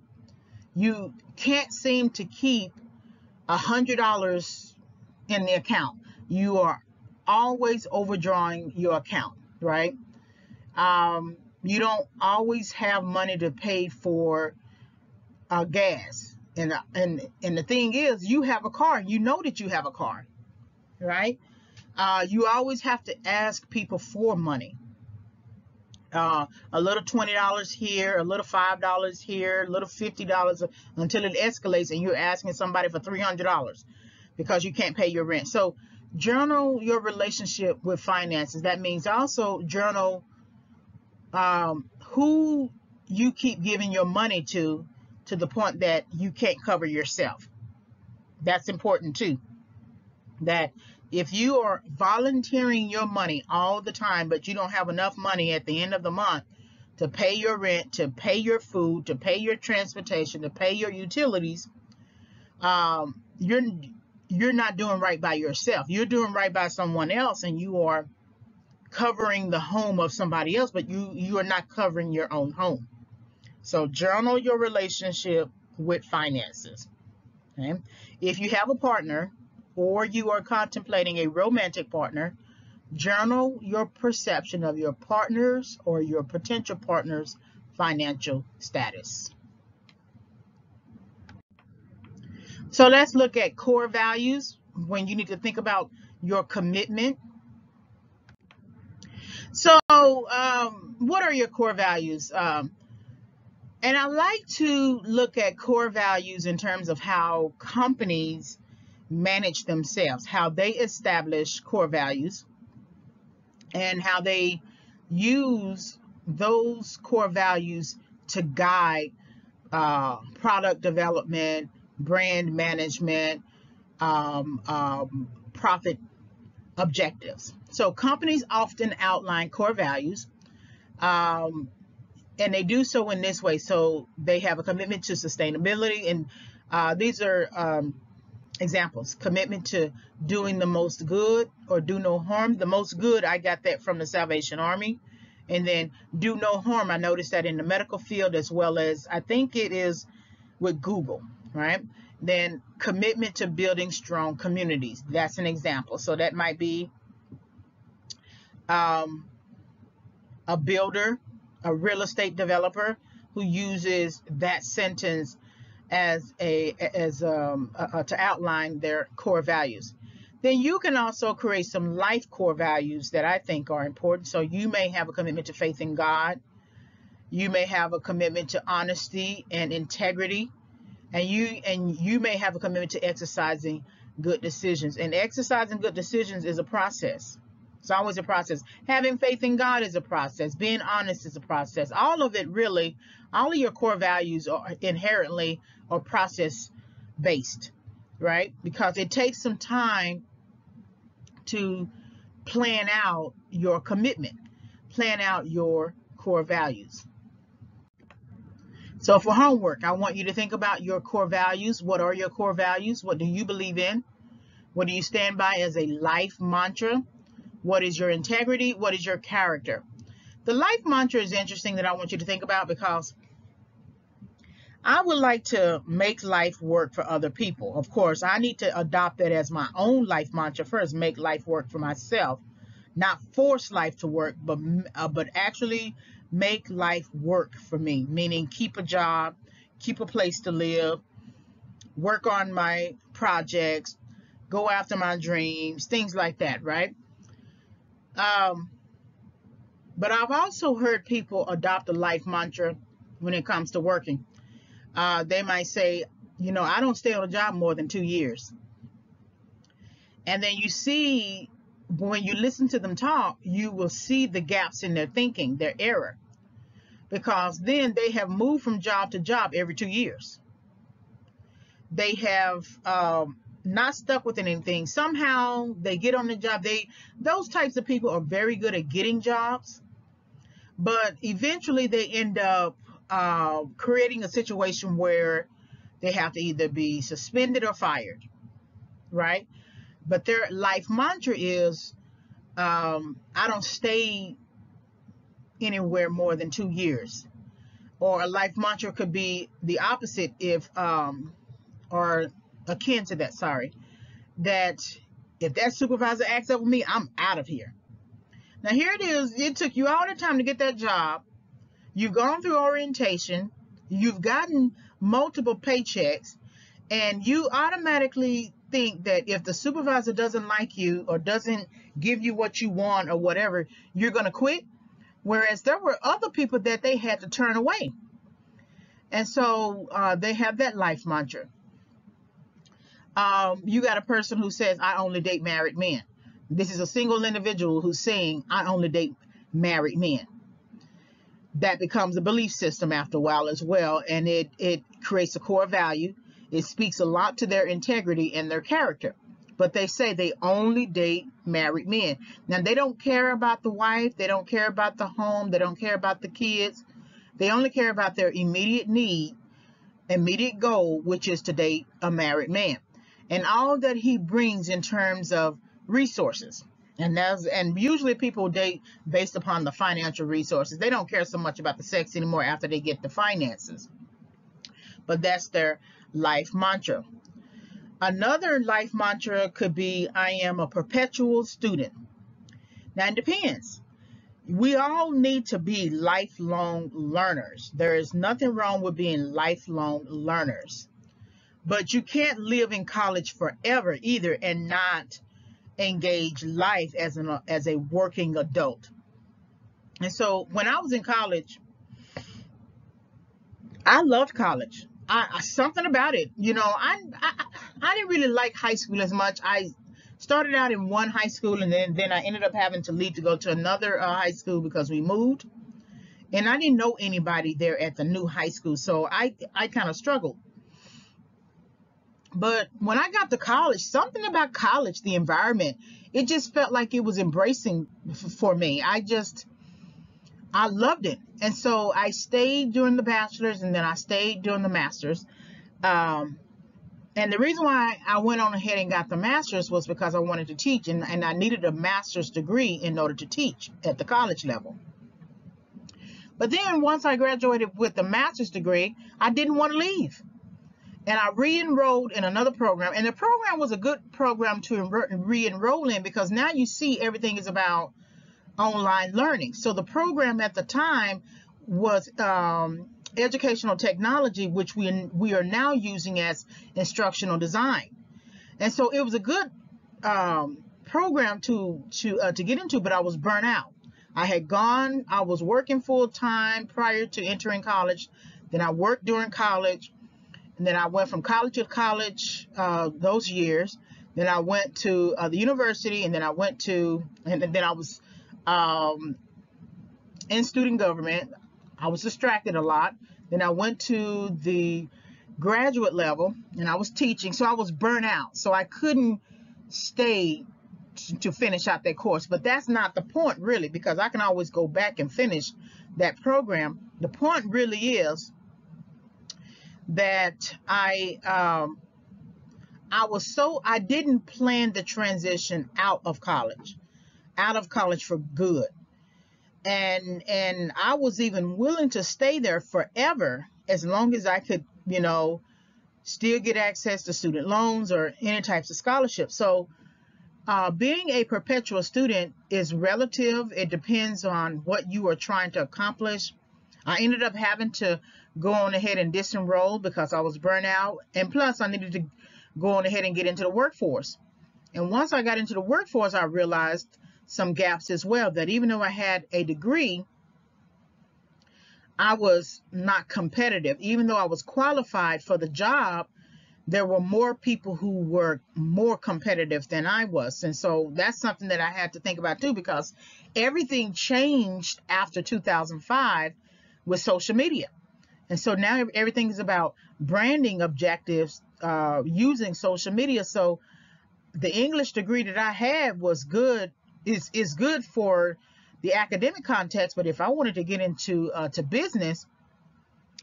You can't seem to keep $100 in the account. You are always overdrawing your account, right? You don't always have money to pay for gas. And the thing is, you have a car. You know that you have a car, right? You always have to ask people for money. A little $20 here, a little $5 here, a little $50 until it escalates and you're asking somebody for $300 because you can't pay your rent. So journal your relationship with finances. That means also journal who you keep giving your money to the point that you can't cover yourself. That's important too. That if you are volunteering your money all the time, but you don't have enough money at the end of the month to pay your rent, to pay your food, to pay your transportation, to pay your utilities, you're not doing right by yourself. You're doing right by someone else, and you are covering the home of somebody else, but you are not covering your own home. So journal your relationship with finances. Okay? If you have a partner or you are contemplating a romantic partner, journal your perception of your partner's or your potential partner's financial status. So let's look at core values when you need to think about your commitment. So what are your core values? And I like to look at core values in terms of how companies manage themselves, how they establish core values, and how they use those core values to guide product development, brand management, profit objectives. So companies often outline core values, and they do so in this way. So they have a commitment to sustainability, and these are examples. Commitment to doing the most good or do no harm. The most good, I got that from the Salvation Army. And then do no harm, I noticed that in the medical field, as well as I think it is with Google, right? Then commitment to building strong communities. That's an example. So that might be a builder, a real estate developer who uses that sentence as to outline their core values. Then you can also create some life core values that I think are important. So you may have a commitment to faith in God. You may have a commitment to honesty and integrity, and you may have a commitment to exercising good decisions. And exercising good decisions is a process. It's always a process. Having faith in God is a process. Being honest is a process. All of it really, all of your core values are inherently or process based, right? Because it takes some time to plan out your commitment, plan out your core values. So for homework, I want you to think about your core values. What are your core values? What do you believe in? What do you stand by as a life mantra? What is your integrity? What is your character? The life mantra is interesting that I want you to think about, because I would like to make life work for other people. Of course, I need to adopt that as my own life mantra first, make life work for myself. Not force life to work, but actually make life work for me, meaning keep a job, keep a place to live, work on my projects, go after my dreams, things like that, right? But I've also heard people adopt a life mantra when it comes to working. They might say, I don't stay on a job more than 2 years. And then you see when you listen to them talk, you will see the gaps in their thinking, their error, because then they have moved from job to job every 2 years. They have not stuck with anything. Somehow they get on the job. Those types of people are very good at getting jobs, but eventually they end up creating a situation where they have to either be suspended or fired, right? But their life mantra is, I don't stay anywhere more than 2 years. Or a life mantra could be the opposite, or akin to that, sorry, that if that supervisor acts up with me, I'm out of here. Now here it is, it took you all the time to get that job. You've gone through orientation, you've gotten multiple paychecks, and you automatically think that if the supervisor doesn't like you or doesn't give you what you want or whatever, you're going to quit. Whereas there were other people that they had to turn away. And so they have that life mantra. You got a person who says, I only date married men. This is a single individual who's saying, I only date married men. That becomes a belief system after a while as well, and it creates a core value. It speaks a lot to their integrity and their character. But they say they only date married men. Now, they don't care about the wife. They don't care about the home. They don't care about the kids. They only care about their immediate need, immediate goal, which is to date a married man. And all that he brings in terms of resources. And usually people date based upon the financial resources. They don't care so much about the sex anymore after they get the finances. But that's their life mantra. Another life mantra could be, I am a perpetual student. Now, it depends. We all need to be lifelong learners. There is nothing wrong with being lifelong learners. But you can't live in college forever either and not engage life as a working adult. And so when I was in college, I loved college. Something about it, I didn't really like high school as much. I started out in one high school, and then I ended up having to leave to go to another high school because we moved, and I didn't know anybody there at the new high school, so I kind of struggled. But when I got to college, something about college, the environment, it just felt like it was embracing for me. I loved it. And so I stayed during the bachelor's, and then I stayed during the master's. And the reason why I went on ahead and got the master's was because I wanted to teach, and I needed a master's degree in order to teach at the college level. But then once I graduated with the master's degree, I didn't want to leave. And I re-enrolled in another program. And the program was a good program to re-enroll in, because now you see everything is about online learning. So the program at the time was educational technology, which we are now using as instructional design. And so it was a good program to get into, but I was burnt out. I was working full time prior to entering college. Then I worked during college. And then I went from college to college those years. Then I went to the university, and then I was in student government. I was distracted a lot. Then I went to the graduate level, and I was teaching. So I was burnt out. So I couldn't stay to finish out that course. But that's not the point, really, because I can always go back and finish that program. The point really is that I didn't plan the transition out of college for good. And I was even willing to stay there forever as long as I could, still get access to student loans or any types of scholarships. So being a perpetual student is relative. It depends on what you are trying to accomplish. I ended up having to go on ahead and disenroll because I was burnt out. And plus, I needed to go on ahead and get into the workforce. And once I got into the workforce, I realized some gaps as well, that even though I had a degree, I was not competitive. Even though I was qualified for the job, there were more people who were more competitive than I was. And so that's something that I had to think about too, because everything changed after 2005 with social media. And so now everything is about branding objectives using social media. So the English degree that I had was good, is good for the academic context. But if I wanted to get into to business,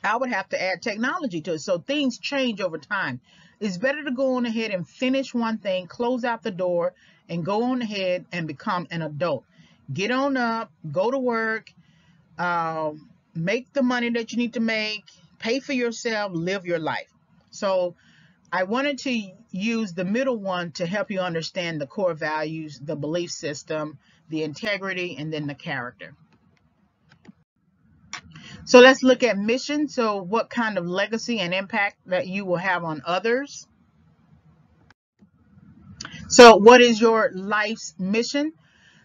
I would have to add technology to it. So things change over time. It's better to go on ahead and finish one thing, close out the door, and go on ahead and become an adult. Get on up, go to work, make the money that you need to make, pay for yourself, live your life. So I wanted to use the middle one to help you understand the core values, the belief system, the integrity, and then the character. So let's look at mission. So what kind of legacy and impact that you will have on others? So what is your life's mission?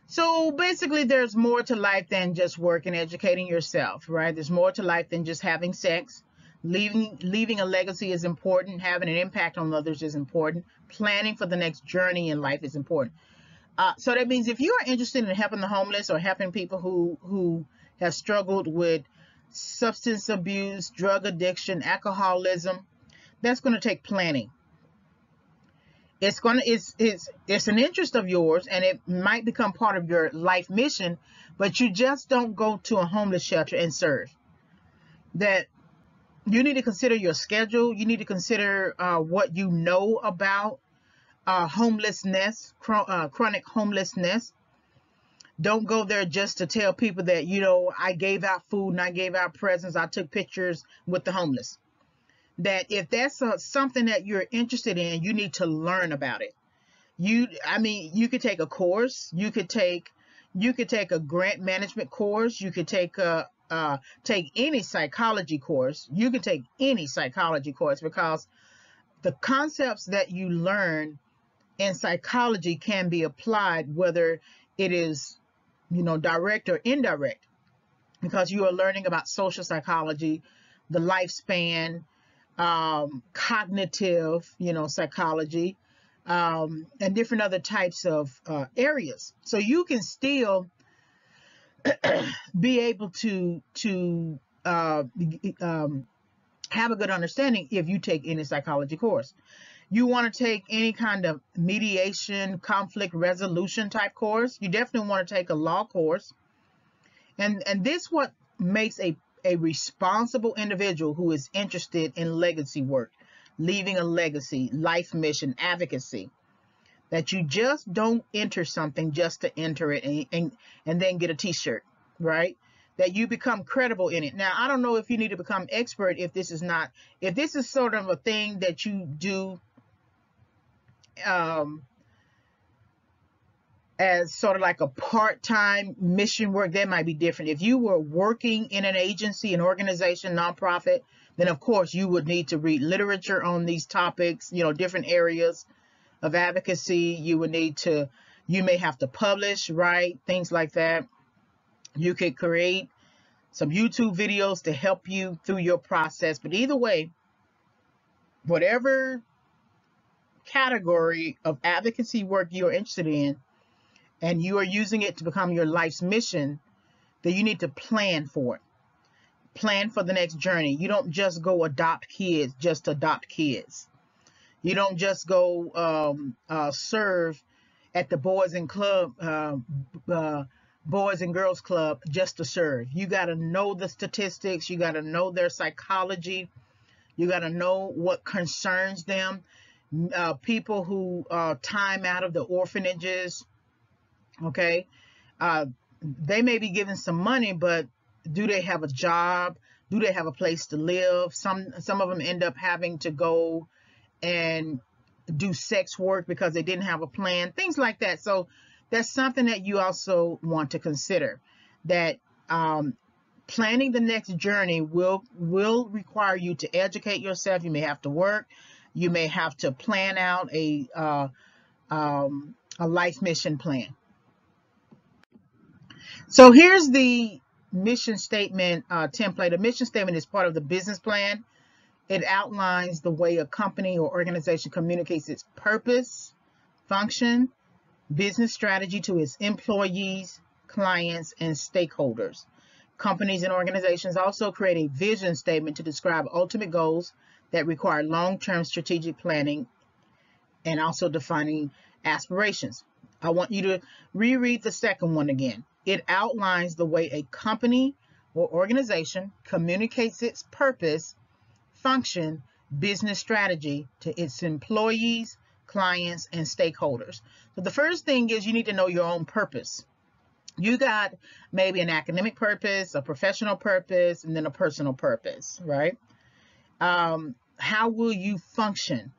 So basically there's more to life than just work and educating yourself, right? There's more to life than just having sex. Leaving a legacy is important. Having an impact on others is important. Planning for the next journey in life is important. So that means if you are interested in helping the homeless or helping people who have struggled with substance abuse, drug addiction, alcoholism, that's going to take planning. It's an interest of yours, and it might become part of your life mission, but you just don't go to a homeless shelter and serve. That you need to consider your schedule. You need to consider what you know about homelessness, chronic homelessness. Don't go there just to tell people that, I gave out food and I gave out presents. I took pictures with the homeless. That if that's something that you're interested in, you need to learn about it. You could take a course. You could take a grant management course. You could take any psychology course. You can take any psychology course, because the concepts that you learn in psychology can be applied, whether it is, direct or indirect, because you are learning about social psychology, the lifespan, cognitive, psychology, and different other types of areas. So you can still be able to have a good understanding if you take any psychology course. You want to take any kind of mediation, conflict resolution type course. You definitely want to take a law course. And this what makes a responsible individual who is interested in legacy work, leaving a legacy, life mission, advocacy. That you just don't enter something just to enter it and then get a t-shirt, right? That you become credible in it. Now, I don't know if you need to become expert if this is sort of a thing that you do as sort of like a part-time mission work, that might be different. If you were working in an agency, an organization, nonprofit, then of course you would need to read literature on these topics, different areas of advocacy. You may have to publish, right? Things like that. You could create some YouTube videos to help you through your process. But either way, whatever category of advocacy work you're interested in, and you are using it to become your life's mission, then you need to plan for it. Plan for the next journey. You don't just go adopt kids, just adopt kids. You don't just go serve at the Boys and Girls Club just to serve. You got to know the statistics. You got to know their psychology. You got to know what concerns them. People who time out of the orphanages, okay, they may be given some money, but do they have a job? Do they have a place to live? Some of them end up having to go and do sex work because they didn't have a plan, things like that. So that's something that you also want to consider, that planning the next journey will require you to educate yourself. You may have to work. You may have to plan out a life mission plan. So here's the mission statement template. A mission statement is part of the business plan. It outlines the way a company or organization communicates its purpose, function, business strategy to its employees, clients, and stakeholders. Companies and organizations also create a vision statement to describe ultimate goals that require long-term strategic planning and also defining aspirations. I want you to reread the second one again. It outlines the way a company or organization communicates its purpose, function, business strategy to its employees, clients, and stakeholders. So the first thing is you need to know your own purpose. You got maybe an academic purpose, a professional purpose, and then a personal purpose, right? How will you function?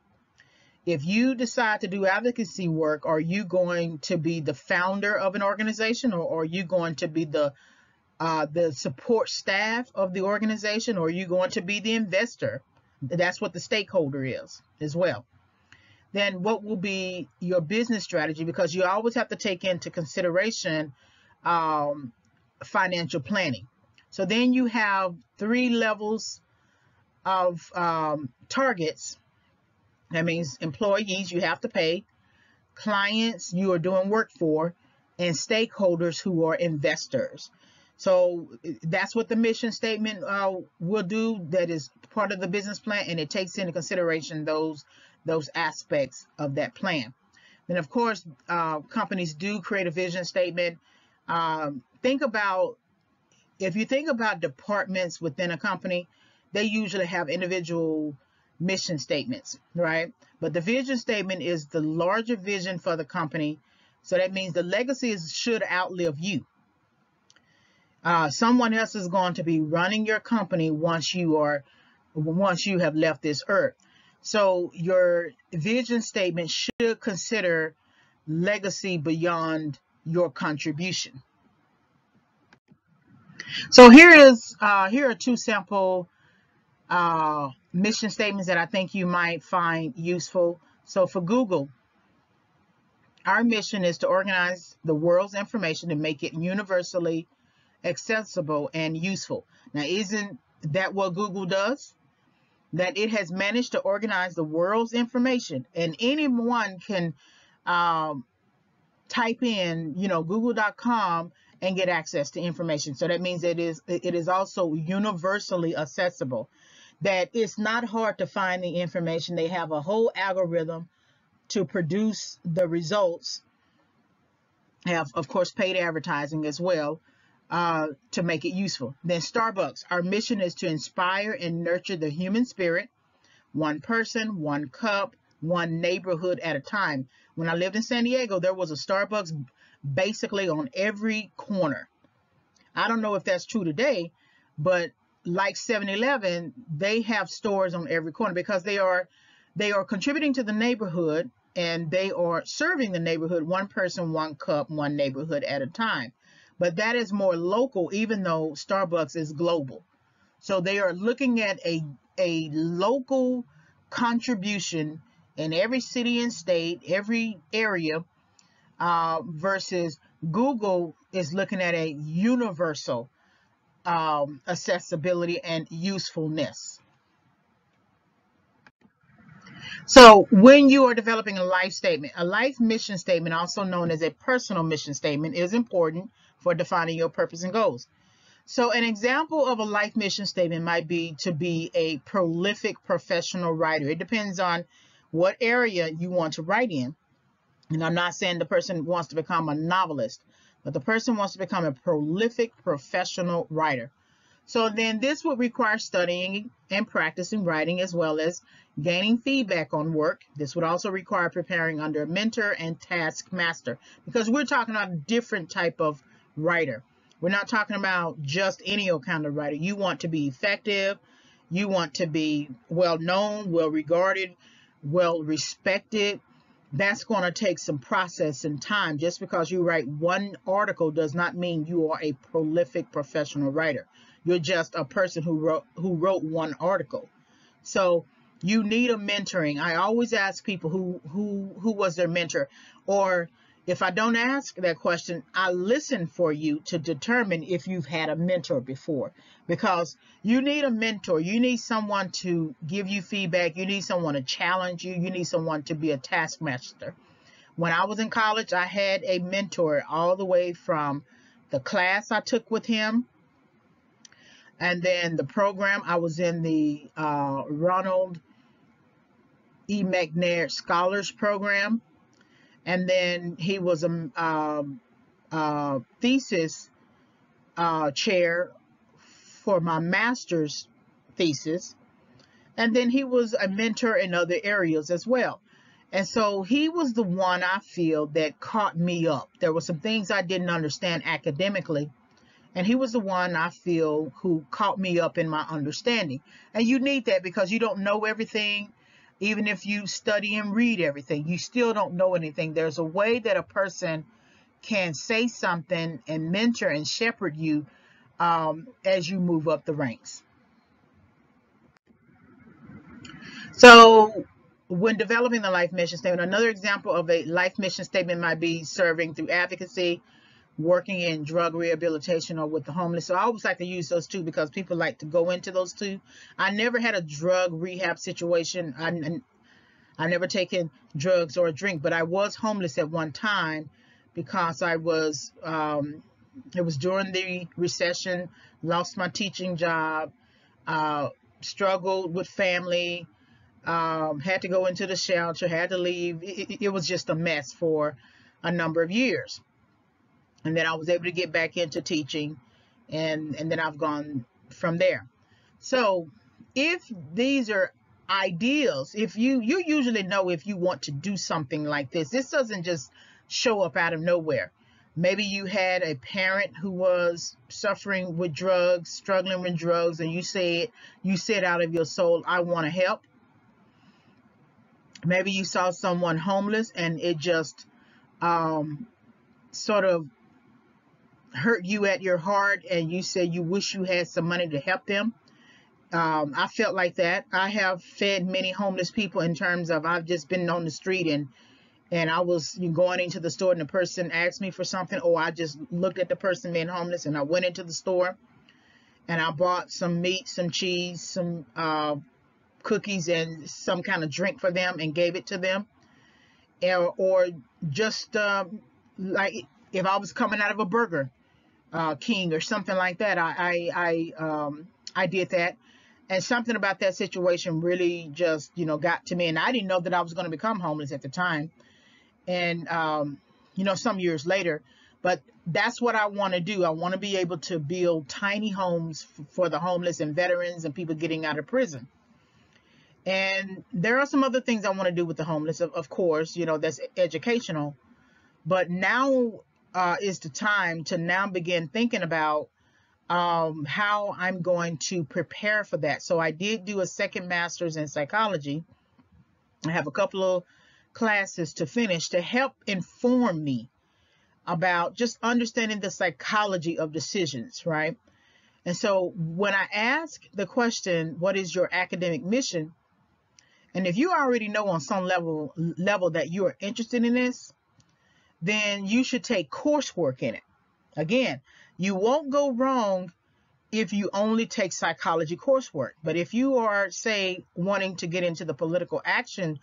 If you decide to do advocacy work, are you going to be the founder of an organization, or are you going to be the support staff of the organization, or are you going to be the investor? That's what the stakeholder is as well. Then what will be your business strategy? Because you always have to take into consideration financial planning. So then you have 3 levels of targets. That means employees you have to pay, clients you are doing work for, and stakeholders who are investors. So that's what the mission statement will do. That is part of the business plan, and it takes into consideration those aspects of that plan. Then, of course, companies do create a vision statement. If you think about departments within a company, they usually have individual mission statements, right? But the vision statement is the larger vision for the company. So that means the legacy should outlive you. Someone else is going to be running your company once you have left this earth. So your vision statement should consider legacy beyond your contribution. So here are 2 sample mission statements that I think you might find useful. So for Google, our mission is to organize the world's information and make it universally accessible and useful. Now, isn't that what Google does? That it has managed to organize the world's information, and anyone can type in, google.com and get access to information. So that means it is also universally accessible. That it's not hard to find the information. They have a whole algorithm to produce the results. Have, of course, paid advertising as well to make it useful. Then Starbucks, our mission is to inspire and nurture the human spirit, one person, one cup, one neighborhood at a time. When I lived in San Diego, there was a Starbucks basically on every corner. I don't know if that's true today, but like 7-Eleven, they have stores on every corner because they are contributing to the neighborhood, and they are serving the neighborhood, one person, one cup, one neighborhood at a time. But that is more local, even though Starbucks is global. So they are looking at a local contribution in every city and state, every area, versus Google is looking at a universal accessibility and usefulness. So when you are developing a life mission statement, also known as a personal mission statement, is important for defining your purpose and goals. So an example of a life mission statement might be to be a prolific professional writer. It depends on what area you want to write in. And I'm not saying the person wants to become a novelist, but the person wants to become a prolific professional writer. So then this would require studying and practicing writing, as well as gaining feedback on work. This would also require preparing under a mentor and taskmaster, because we're talking about a different type of writer. We're not talking about just any old kind of writer. You want to be effective. You want to be well known, well regarded, well respected. That's going to take some process and time. Just because you write one article does not mean you are a prolific professional writer. You're just a person who wrote one article. So you need a mentoring. I always ask people who was their mentor, or If I don't ask that question, I listen for you to determine if you've had a mentor before, because you need a mentor. You need someone to give you feedback. You need someone to challenge you. You need someone to be a taskmaster. When I was in college, I had a mentor all the way from the class I took with him, and then the program. I was in the Ronald E. McNair Scholars Program, and then he was a thesis chair for my master's thesis, and then he was a mentor in other areas as well. And so he was the one I feel that caught me up. There were some things I didn't understand academically, and he was the one I feel who caught me up in my understanding. And you need that, because you don't know everything. Even if you study and read everything, you still don't know anything. There's a way that a person can say something and mentor and shepherd you as you move up the ranks. So when developing the life mission statement, another example of a life mission statement might be serving through advocacy, working in drug rehabilitation, or with the homeless. So I always like to use those two because people like to go into those two. I never had a drug rehab situation. I never taken drugs or a drink, but I was homeless at one time because I was, it was during the recession, lost my teaching job, struggled with family, had to go into the shelter, had to leave. It was just a mess for a number of years. And then I was able to get back into teaching, and then I've gone from there. So if these are ideals, if you usually know if you want to do something like this doesn't just show up out of nowhere. Maybe you had a parent who was suffering with drugs, struggling with drugs, and you said out of your soul, I want to help. Maybe you saw someone homeless and it just sort of hurt you at your heart, and you said you wish you had some money to help them. I felt like that. I have fed many homeless people in terms of I've just been on the street and I was going into the store and the person asked me for something, or I just looked at the person being homeless and I went into the store and I bought some meat, some cheese, some cookies, and some kind of drink for them and gave it to them. Or just like if I was coming out of a Burger King or something like that, I did that. And something about that situation really just, got to me. And I didn't know that I was going to become homeless at the time. And, some years later, but that's what I want to do. I want to be able to build tiny homes for the homeless and veterans and people getting out of prison. And there are some other things I want to do with the homeless, of course, that's educational. But now is the time to now begin thinking about how I'm going to prepare for that. So I did do a second master's in psychology. I have a couple of classes to finish to help inform me about just understanding the psychology of decisions, right? And so when I ask the question, what is your academic mission? And if you already know on some level that you are interested in this, then you should take coursework in it. Again, you won't go wrong if you only take psychology coursework. But if you are, say, wanting to get into the political action,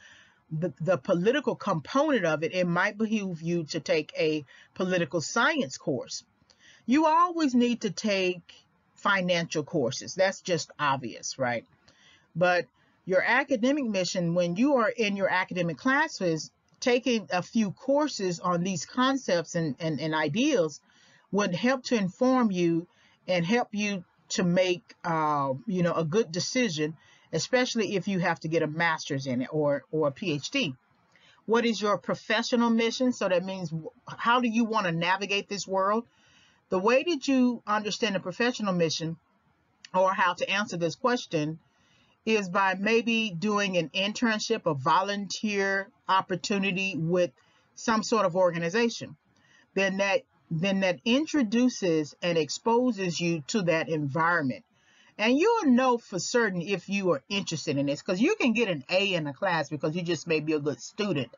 the political component of it, it might behoove you to take a political science course. You always need to take financial courses. That's just obvious, right? But your academic mission, when you are in your academic classes, taking a few courses on these concepts and ideals would help to inform you and help you to make a good decision, especially if you have to get a master's in it or a PhD. What is your professional mission? So that means, how do you want to navigate this world? The way that you understand a professional mission, or how to answer this question, is by maybe doing an internship, a volunteer opportunity with some sort of organization. Then that introduces and exposes you to that environment. And you'll know for certain if you are interested in this, because you can get an A in a class because you just may be a good student.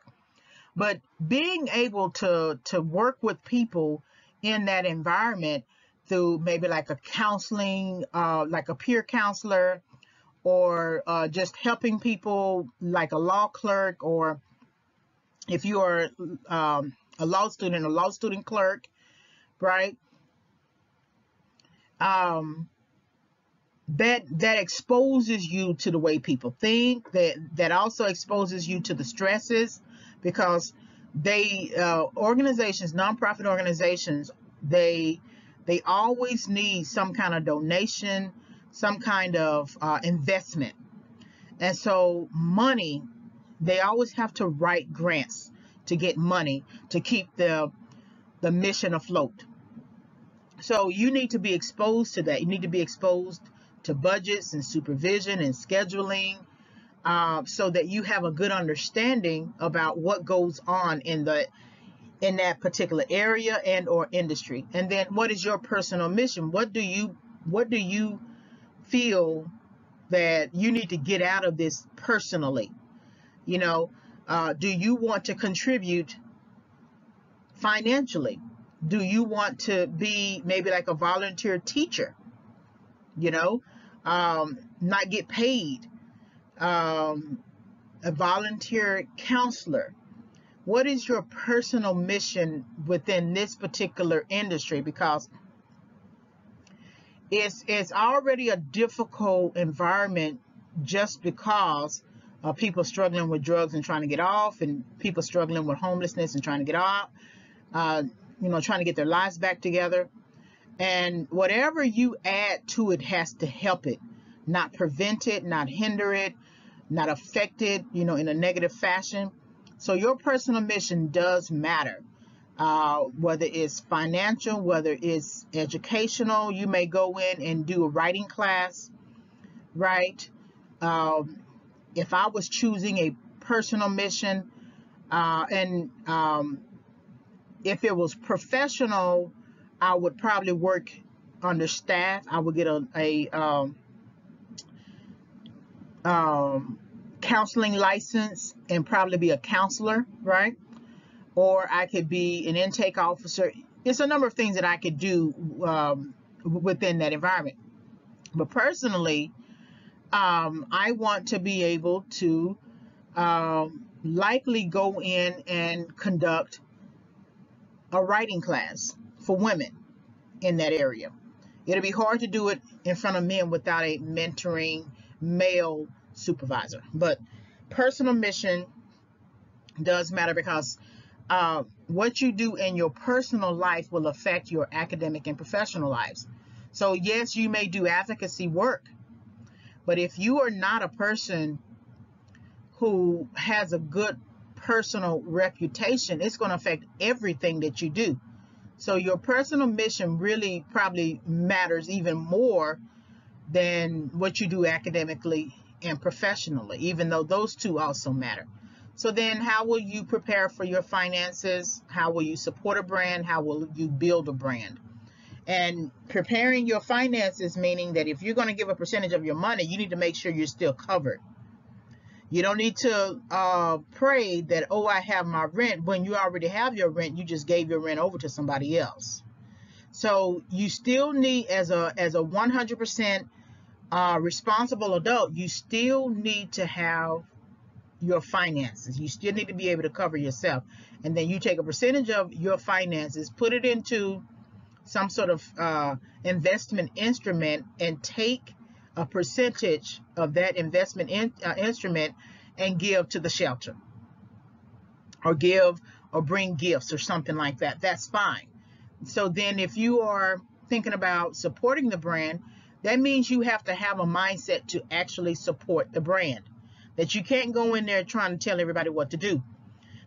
But being able to work with people in that environment through maybe like a counseling, like a peer counselor, or just helping people like a law clerk, or if you are a law student clerk, right? That exposes you to the way people think. That also exposes you to the stresses, because they organizations, nonprofit organizations, they always need some kind of donation, some kind of investment. And so money, they always have to write grants to get money to keep the mission afloat. So you need to be exposed to that. You need to be exposed to budgets and supervision and scheduling, so that you have a good understanding about what goes on in that particular area and or industry. And then, what is your personal mission? What do you feel that you need to get out of this personally? You know, do you want to contribute financially? Do you want to be maybe like a volunteer teacher, you know, not get paid, a volunteer counselor? What is your personal mission within this particular industry? Because it's already a difficult environment, just because of people struggling with drugs and trying to get off, and people struggling with homelessness and trying to get off, trying to get their lives back together. And whatever you add to it has to help it, not prevent it, not hinder it, not affect it, in a negative fashion. So your personal mission does matter, whether it's financial, whether it's educational. You may go in and do a writing class, right? If I was choosing a personal mission, and if it was professional, I would probably work under staff. I would get a counseling license and probably be a counselor, right? Or I could be an intake officer. It's a number of things that I could do within that environment. But personally, I want to be able to likely go in and conduct a writing class for women in that area. It'll be hard to do it in front of men without a mentoring male supervisor. But personal mission does matter, because what you do in your personal life will affect your academic and professional lives. So yes, you may do advocacy work, but if you are not a person who has a good personal reputation, it's going to affect everything that you do. So your personal mission really probably matters even more than what you do academically and professionally, even though those two also matter. So then, how will you prepare for your finances? How will you support a brand? How will you build a brand? And preparing your finances, meaning that if you're going to give a percentage of your money, you need to make sure you're still covered. You don't need to pray that, oh, I have my rent, when you already have your rent. You just gave your rent over to somebody else. So you still need, as a 100% responsible adult, you still need to have your finances. You still need to be able to cover yourself. And then you take a percentage of your finances, put it into some sort of investment instrument, and take a percentage of that investment instrument and give to the shelter, or give or bring gifts or something like that. That's fine. So then if you are thinking about supporting the brand, that means you have to have a mindset to actually support the brand, that you can't go in there trying to tell everybody what to do.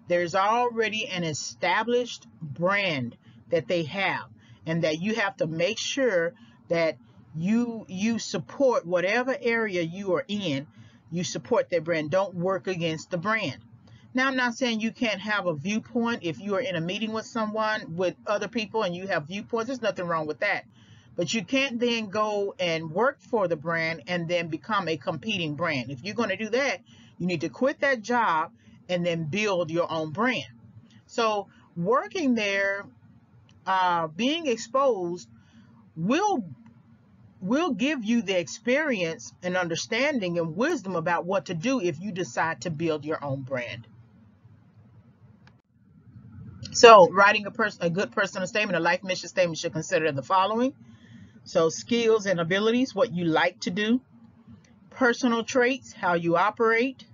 There's already an established brand that they have, and that you have to make sure that you support whatever area you are in. You support their brand. Don't work against the brand. Now, I'm not saying you can't have a viewpoint. If you are in a meeting with someone, with other people, and you have viewpoints, there's nothing wrong with that. But you can't then go and work for the brand and then become a competing brand. If you're going to do that, you need to quit that job and then build your own brand. So working there, being exposed will give you the experience and understanding and wisdom about what to do if you decide to build your own brand. So writing a good personal statement, a life mission statement, should consider the following. So skills and abilities, what you like to do, personal traits, how you operate,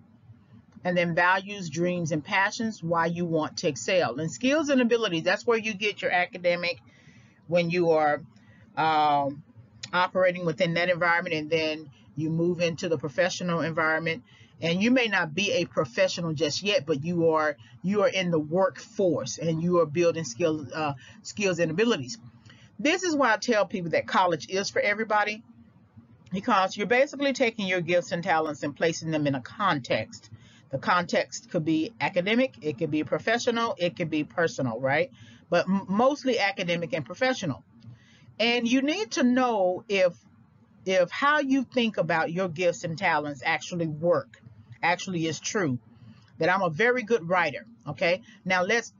and then values, dreams, and passions, why you want to excel. And skills and abilities, that's where you get your academic when you are operating within that environment, and then you move into the professional environment. And you may not be a professional just yet, but you are in the workforce and you are building skills and abilities. This is why I tell people that college is for everybody, because you're basically taking your gifts and talents and placing them in a context. The context could be academic, it could be professional, it could be personal, right? But mostly academic and professional. And you need to know if how you think about your gifts and talents actually is true. That I'm a very good writer. Okay, now let's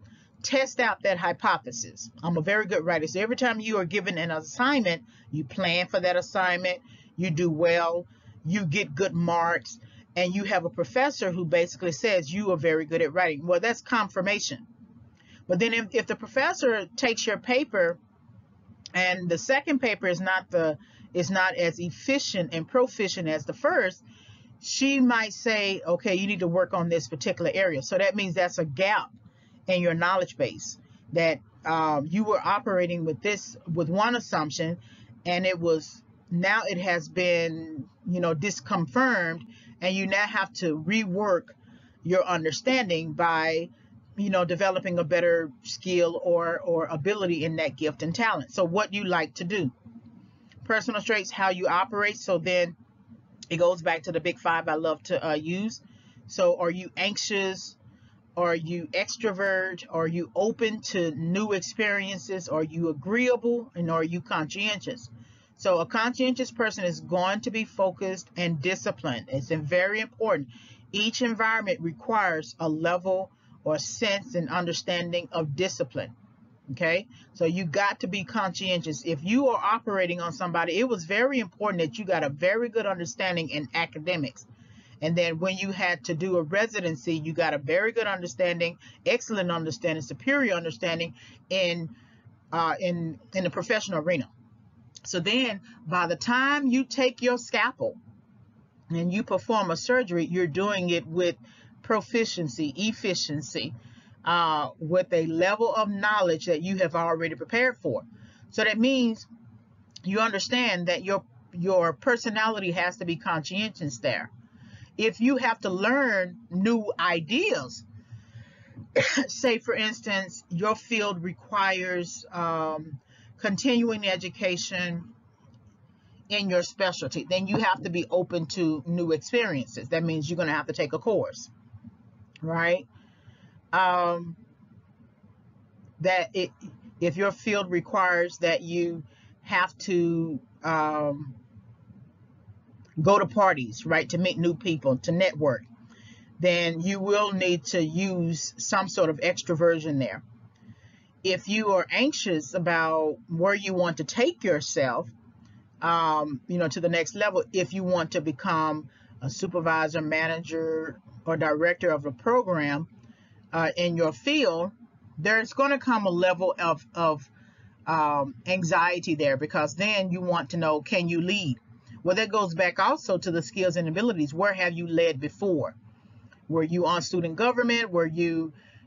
test out that hypothesis. I'm a very good writer. So every time you are given an assignment, you plan for that assignment, you do well, you get good marks, and you have a professor who basically says you are very good at writing. Well, that's confirmation. But then if the professor takes your paper and the second paper is not as efficient and proficient as the first, she might say, okay, you need to work on this particular area. So that means that's a gap in your knowledge base, that you were operating with one assumption, and now it has been disconfirmed, and you now have to rework your understanding by developing a better skill or ability in that gift and talent. So what you like to do, personal traits, how you operate. So then it goes back to the big five I love to use. So are you anxious? Are you extrovert? Are you open to new experiences? Are you agreeable? And are you conscientious? So a conscientious person is going to be focused and disciplined. It's very important. Each environment requires a level or sense and understanding of discipline. Okay, so you got to be conscientious. If you are operating on somebody, it was very important that you got a very good understanding in academics. And then when you had to do a residency, you got a very good understanding, excellent understanding, superior understanding in the professional arena. So then by the time you take your scalpel and you perform a surgery, you're doing it with proficiency, efficiency, with a level of knowledge that you have already prepared for. So that means you understand that your personality has to be conscientious there. If you have to learn new ideas, say for instance, your field requires continuing education in your specialty, then you have to be open to new experiences. That means you're going to have to take a course, right? If your field requires that you have to go to parties, right, to meet new people, to network, then you will need to use some sort of extroversion there. If you are anxious about where you want to take yourself, to the next level, if you want to become a supervisor, manager, or director of a program in your field, there's going to come a level of anxiety there, because then you want to know, can you lead? Well, that goes back also to the skills and abilities. Where have you led before? Were you on student government?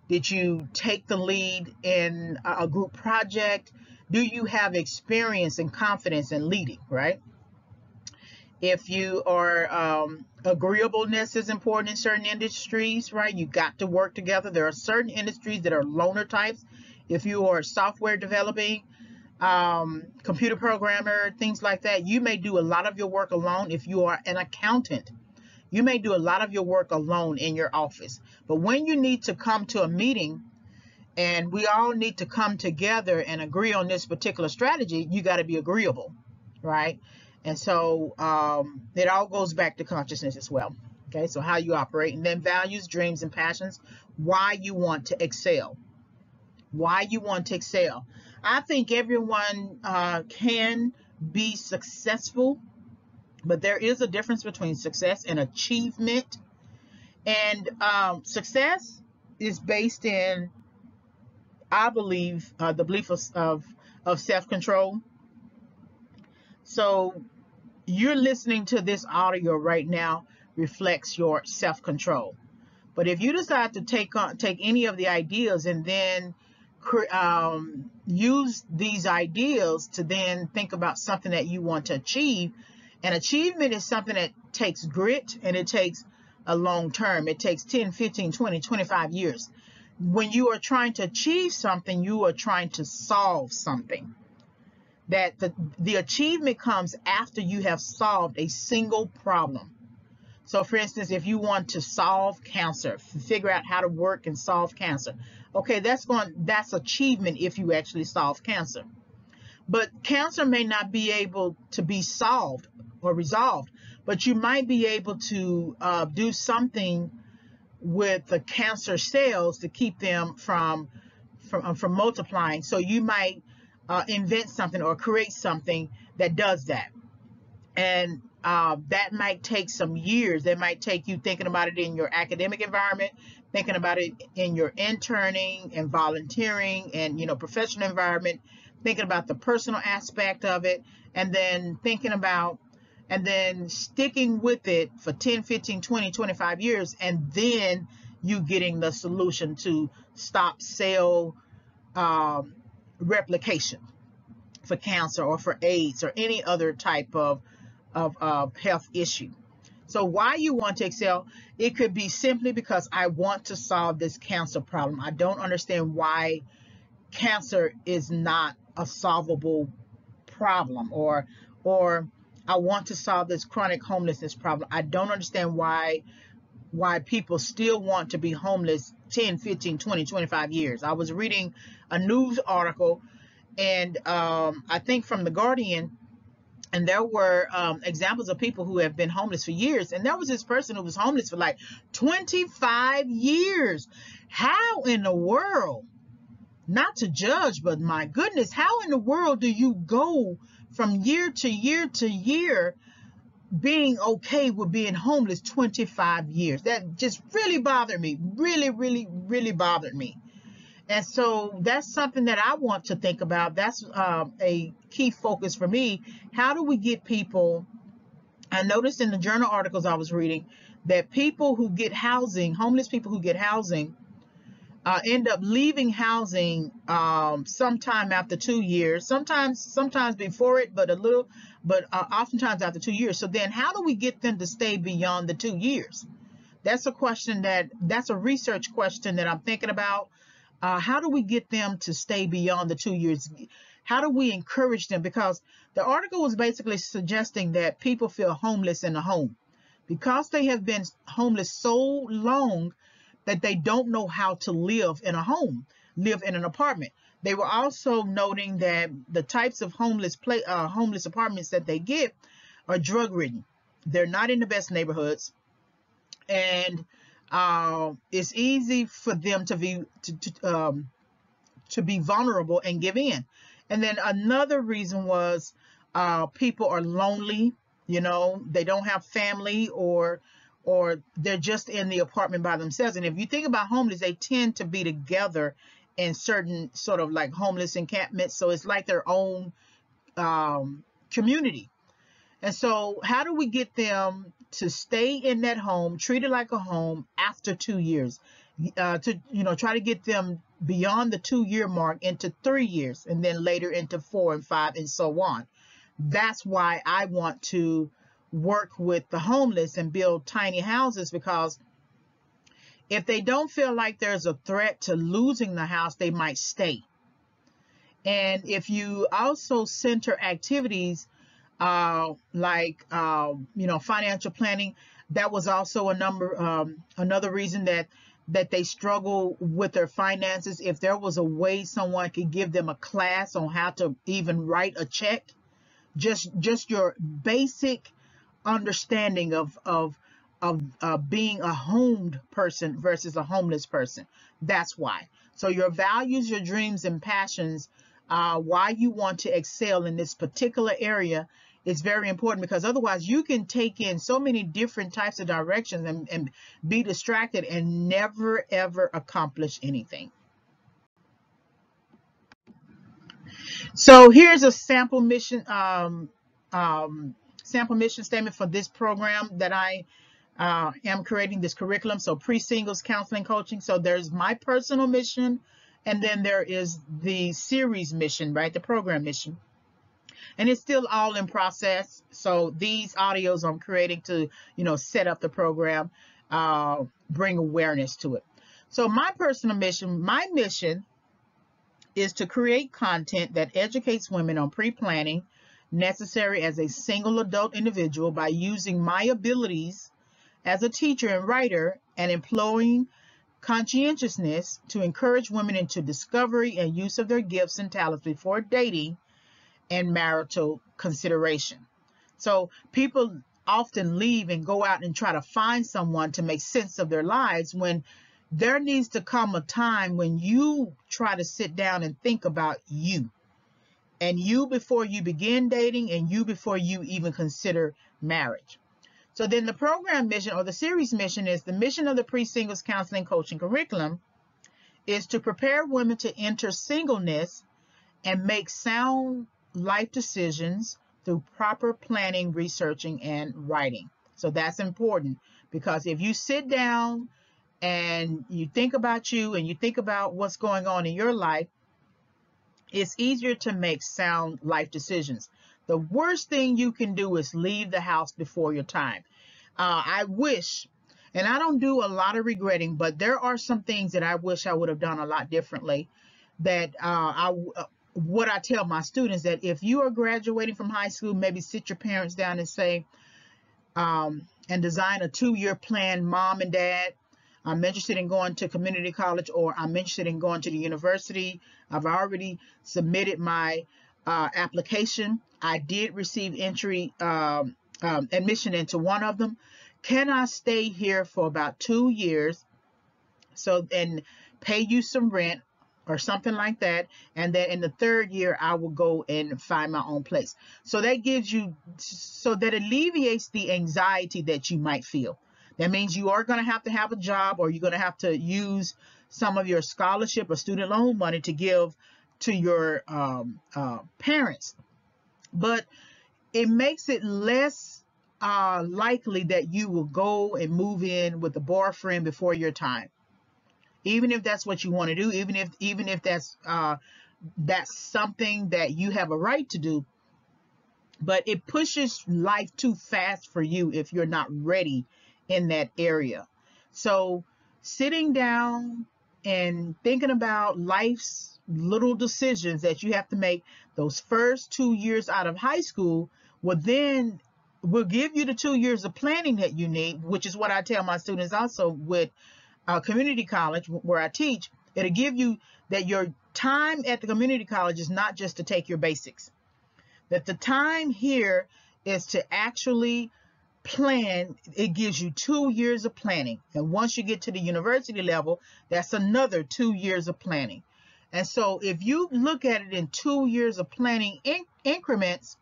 Did you take the lead in a group project? Do you have experience and confidence in leading, right? If you are, agreeableness is important in certain industries, right? You got to work together. There are certain industries that are loner types. If you are software developing, computer programmer, things like that, you may do a lot of your work alone. If you are an accountant, you may do a lot of your work alone in your office. But when you need to come to a meeting and we all need to come together and agree on this particular strategy, you got to be agreeable, right? And so it all goes back to consciousness as well. Okay, so how you operate, and then values, dreams, and passions, why you want to excel. why you want to excel. I think everyone can be successful, but there is a difference between success and achievement. And success is based in, I believe, the belief of self-control. So you're listening to this audio right now reflects your self-control. But if you decide to take any of the ideas and then use these ideas to then think about something that you want to achieve, and achievement is something that takes grit, and it takes a long term. It takes 10, 15, 20, 25 years. When you are trying to achieve something, you are trying to solve something. That the achievement comes after you have solved a single problem. So for instance, if you want to solve cancer, figure out how to work and solve cancer. Okay, that's achievement if you actually solve cancer. But cancer may not be able to be solved or resolved, but you might be able to do something with the cancer cells to keep them from multiplying. So you might invent something or create something that does that. And that might take some years. That might take you thinking about it in your academic environment, thinking about it in your interning and volunteering and, professional environment, thinking about the personal aspect of it, and then sticking with it for 10, 15, 20, 25 years, and then you getting the solution to stop cell replication for cancer or for AIDS or any other type of health issue. So why you want to excel, it could be simply because I want to solve this cancer problem. I don't understand why cancer is not a solvable problem, or I want to solve this chronic homelessness problem. I don't understand why people still want to be homeless 10, 15, 20, 25 years. I was reading a news article, and I think from The Guardian, and there were examples of people who have been homeless for years. And there was this person who was homeless for like 25 years. How in the world, not to judge, but my goodness, how in the world do you go from year to year to year being okay with being homeless 25 years? That just really bothered me. Really, really, really bothered me. And so that's something that I want to think about. That's a key focus for me. How do we get people? I noticed in the journal articles I was reading that people who get housing, homeless people who get housing, end up leaving housing sometime after 2 years. Sometimes before it, but oftentimes after 2 years. So then, how do we get them to stay beyond the 2 years? That's a research question that I'm thinking about. How do we get them to stay beyond the 2 years? How do we encourage them? Because the article was basically suggesting that people feel homeless in a home because they have been homeless so long that they don't know how to live in a home, live in an apartment. They were also noting that the types of homeless apartments that they get are drug-ridden. They're not in the best neighborhoods, and it's easy for them to be vulnerable and give in. And then another reason was people are lonely. They don't have family, or they're just in the apartment by themselves. And if you think about homeless, they tend to be together in certain sort of like homeless encampments. So it's like their own community. And so how do we get them to stay in that home, treat it like a home after 2 years, to try to get them beyond the 2-year mark into 3 years, and then later into 4 and 5 and so on. That's why I want to work with the homeless and build tiny houses, because if they don't feel like there's a threat to losing the house, they might stay. And if you also center activities like financial planning, that was also another reason that they struggle with their finances. If there was a way someone could give them a class on how to even write a check, just your basic understanding of of being a homed person versus a homeless person. That's why. So your values, your dreams, and passions, why you want to excel in this particular area is very important, because otherwise you can take in so many different types of directions and be distracted and never ever accomplish anything. So here's a sample mission statement for this program that I am creating, this curriculum. So pre-singles counseling coaching. So there's my personal mission, and then there is the series mission, right? The program mission. And it's still all in process. So these audios I'm creating to, set up the program, bring awareness to it. So my mission is to create content that educates women on pre-planning necessary as a single adult individual by using my abilities as a teacher and writer and employing conscientiousness to encourage women into discovery and use of their gifts and talents before dating and marital consideration. So people often leave and go out and try to find someone to make sense of their lives, when there needs to come a time when you try to sit down and think about you, and you before you begin dating, and you before you even consider marriage. So then the program mission, or the series mission, is the mission of the pre-singles counseling coaching curriculum is to prepare women to enter singleness and make sound life decisions through proper planning, researching, and writing. So that's important, because if you sit down and you think about you and you think about what's going on in your life, it's easier to make sound life decisions. The worst thing you can do is leave the house before your time. I wish, and I don't do a lot of regretting, but there are some things that I wish I would have done a lot differently. That what I tell my students, that if you are graduating from high school, maybe sit your parents down and say, and design a 2-year plan. Mom and Dad, I'm interested in going to community college, or I'm interested in going to the university. I've already submitted my application. I did receive admission into one of them. Can I stay here for about 2 years and pay you some rent or something like that, and then in the 3rd year I will go and find my own place. So that alleviates the anxiety that you might feel. That means you are going to have a job, or you're going to have to use some of your scholarship or student loan money to give to your parents. But it makes it less likely that you will go and move in with a boyfriend before your time, even if that's what you want to do, even if that's something that you have a right to do. But it pushes life too fast for you if you're not ready in that area. So sitting down and thinking about life's little decisions that you have to make those first 2 years out of high school will give you the 2 years of planning that you need, which is what I tell my students also with community college where I teach. It'll give you that your time at the community college is not just to take your basics, that the time here is to actually plan. It gives you 2 years of planning, and once you get to the university level, that's another 2 years of planning. And so if you look at it in 2 years of planning increments,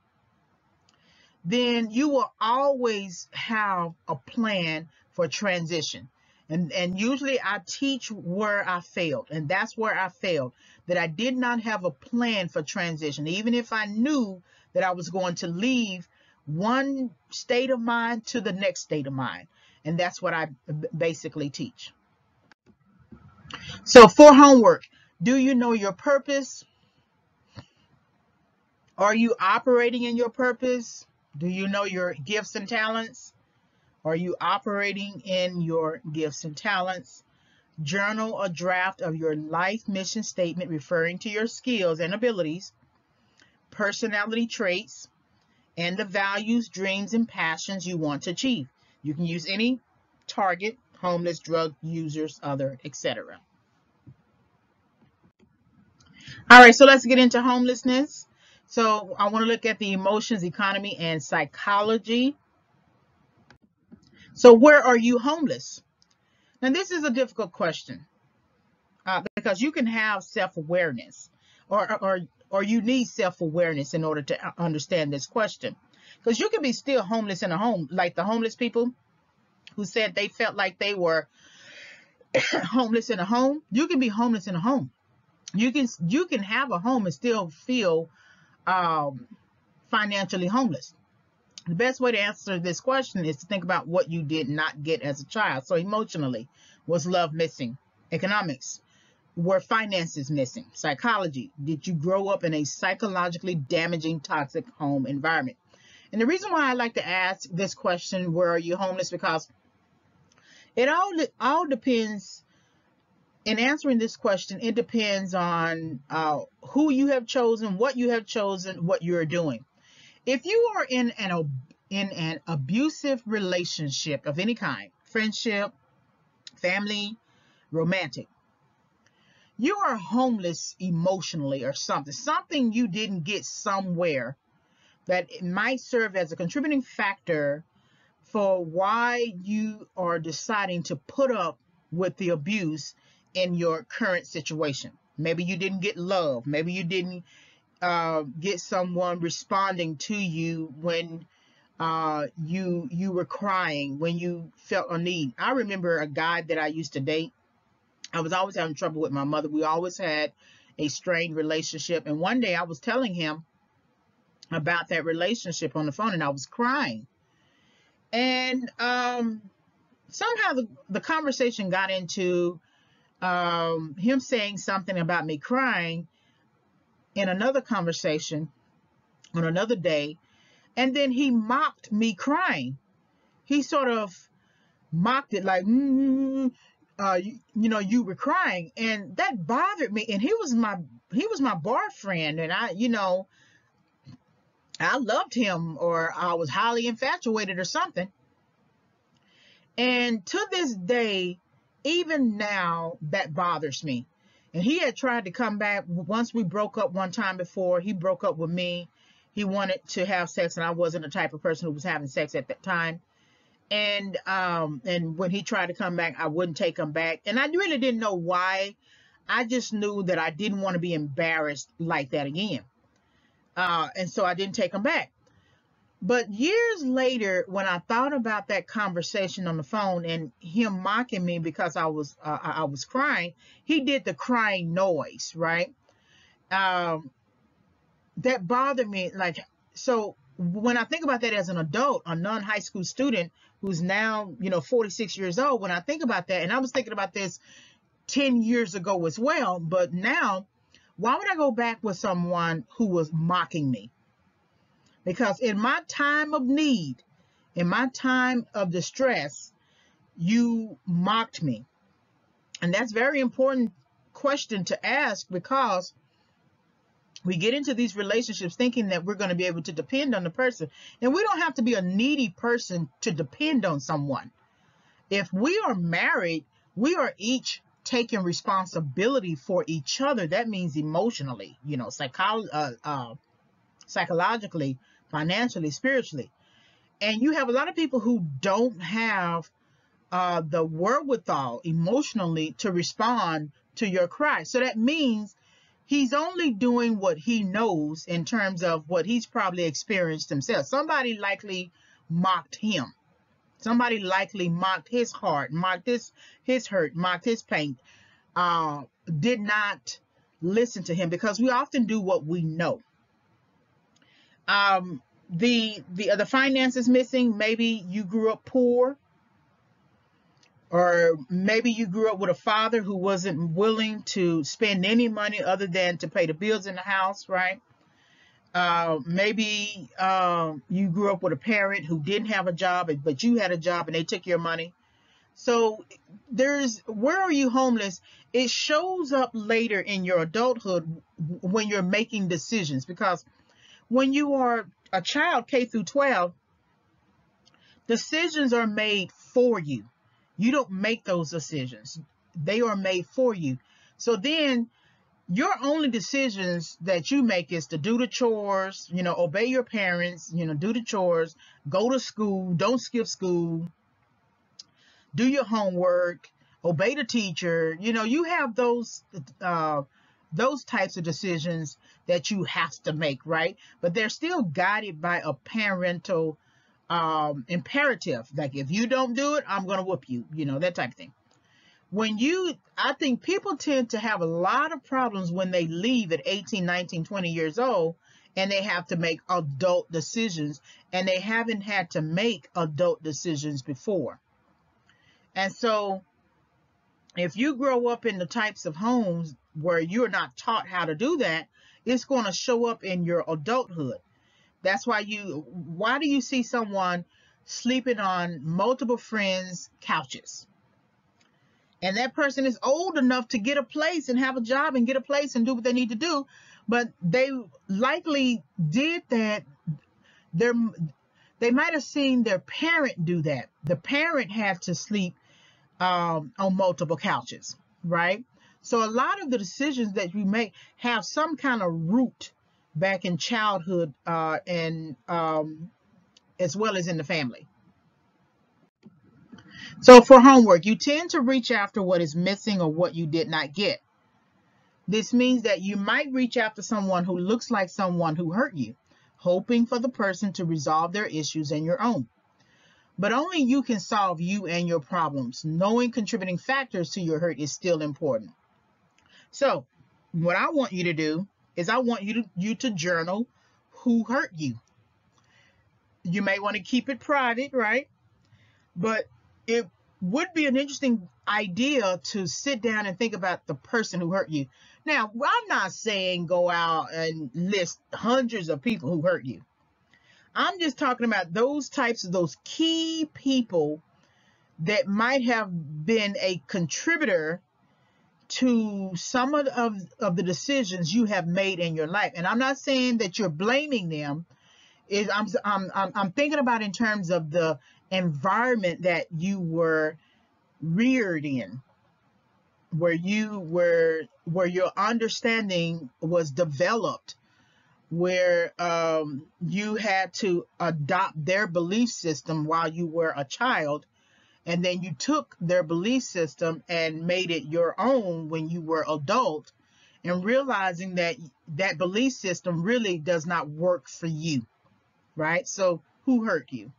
then you will always have a plan for transition. And usually I teach where I failed, and that's where I failed, that I did not have a plan for transition. Even if I knew that I was going to leave one state of mind to the next state of mind. And that's what I basically teach. So for homework, do you know your purpose? Are you operating in your purpose? Do you know your gifts and talents? Are you operating in your gifts and talents? Journal a draft of your life mission statement referring to your skills and abilities, personality traits, and the values, dreams, and passions you want to achieve. You can use any target: homeless, drug users, other, etc. All right, so let's get into homelessness. So I want to look at the emotions, economy, and psychology. So where are you homeless? Now, this is a difficult question because you can have self-awareness, or you need self-awareness in order to understand this question. Because you can be still homeless in a home, like the homeless people who said they felt like they were homeless in a home. You can be homeless in a home. You can have a home and still feel um, financially homeless. The best way to answer this question is to think about what you did not get as a child. So emotionally, was love missing? Economics, were finances missing? Psychology, did you grow up in a psychologically damaging, toxic home environment? And the reason why I like to ask this question, where are you homeless? Because it all depends. In answering this question, it depends on who you have chosen, what you have chosen, what you're doing. If you are in an abusive relationship of any kind, friendship, family, romantic, you are homeless emotionally, or something you didn't get somewhere that it might serve as a contributing factor for why you are deciding to put up with the abuse in your current situation. Maybe you didn't get love. Maybe you didn't get someone responding to you when you were crying, when you felt a need. I remember a guy that I used to date. I was always having trouble with my mother. We always had a strained relationship. And one day I was telling him about that relationship on the phone, and I was crying. And somehow the conversation got into him saying something about me crying in another conversation on another day. And then he mocked me crying. He sort of mocked it like, you were crying. And that bothered me. And he was my boyfriend. And I loved him, or I was highly infatuated or something. And to this day, even now, that bothers me. And he had tried to come back. Once we broke up one time before, he broke up with me. He wanted to have sex, and I wasn't the type of person who was having sex at that time. And when he tried to come back, I wouldn't take him back. And I really didn't know why. I just knew that I didn't want to be embarrassed like that again. And so I didn't take him back. But years later, when I thought about that conversation on the phone and him mocking me because I was crying, he did the crying noise, right? Um, that bothered me. Like, so when I think about that as an adult, a non-high school student who's now, 46 years old, when I think about that, and I was thinking about this 10 years ago as well, but now, why would I go back with someone who was mocking me? Because in my time of need, in my time of distress, you mocked me. And that's a very important question to ask, because we get into these relationships thinking that we're going to be able to depend on the person. And we don't have to be a needy person to depend on someone. If we are married, we are each taking responsibility for each other. That means emotionally, psychologically, financially, spiritually. And you have a lot of people who don't have the wherewithal emotionally to respond to your cry. So that means he's only doing what he knows in terms of what he's probably experienced himself. Somebody likely mocked him. Somebody likely mocked his heart, mocked his hurt, mocked his pain, did not listen to him, because we often do what we know. The finances missing. Maybe you grew up poor, or maybe you grew up with a father who wasn't willing to spend any money other than to pay the bills in the house, right? Maybe you grew up with a parent who didn't have a job, but you had a job and they took your money. So where are you homeless? It shows up later in your adulthood when you're making decisions, because when you are a child, K through 12, decisions are made for you. You don't make those decisions. They are made for you. So then your only decisions that you make is to do the chores, obey your parents, do the chores, go to school, don't skip school, do your homework, obey the teacher. You know, you have those types of decisions that you have to make, right? But they're still guided by a parental imperative. Like, if you don't do it, I'm going to whoop you, you know, that type of thing. I think people tend to have a lot of problems when they leave at 18, 19, 20 years old, and they have to make adult decisions, and they haven't had to make adult decisions before. And so if you grow up in the types of homes where you're not taught how to do that, it's going to show up in your adulthood. That's why why do you see someone sleeping on multiple friends' couches? And that person is old enough to get a place and have a job and get a place and do what they need to do, but they likely did that. They might have seen their parent do that. The parent had to sleep on multiple couches, right? So a lot of the decisions that we make have some kind of root back in childhood, and as well as in the family. So for homework, you tend to reach after what is missing or what you did not get. This means that you might reach after someone who looks like someone who hurt you, hoping for the person to resolve their issues and your own. But only you can solve you and your problems. Knowing contributing factors to your hurt is still important. So what I want you to do is I want you to journal who hurt you. You may want to keep it private, right? But it would be an interesting idea to sit down and think about the person who hurt you. Now, I'm not saying go out and list hundreds of people who hurt you. I'm just talking about those key people that might have been a contributor to some of the decisions you have made in your life. And I'm not saying that you're blaming them. I'm thinking about in terms of the environment that you were reared in, where your understanding was developed, where you had to adopt their belief system while you were a child, and then you took their belief system and made it your own when you were adult, and realizing that that belief system really does not work for you, right? So who hurt you?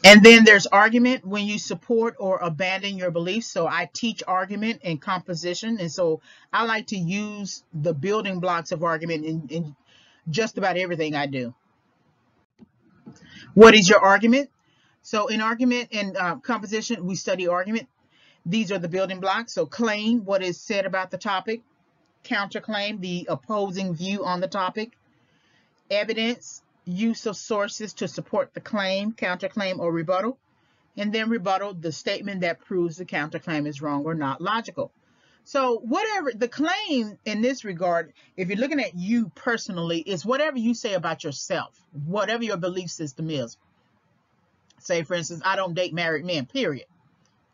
And then there's argument, when you support or abandon your beliefs. So I teach argument and composition. And so I like to use the building blocks of argument in just about everything I do. What is your argument? So in argument and composition, we study argument. These are the building blocks. So claim, what is said about the topic. Counterclaim, the opposing view on the topic. Evidence, use of sources to support the claim, counterclaim, or rebuttal. And then rebuttal, the statement that proves the counterclaim is wrong or not logical. So whatever the claim in this regard, if you're looking at you personally, is whatever you say about yourself, whatever your belief system is. Say, for instance, I don't date married men, period.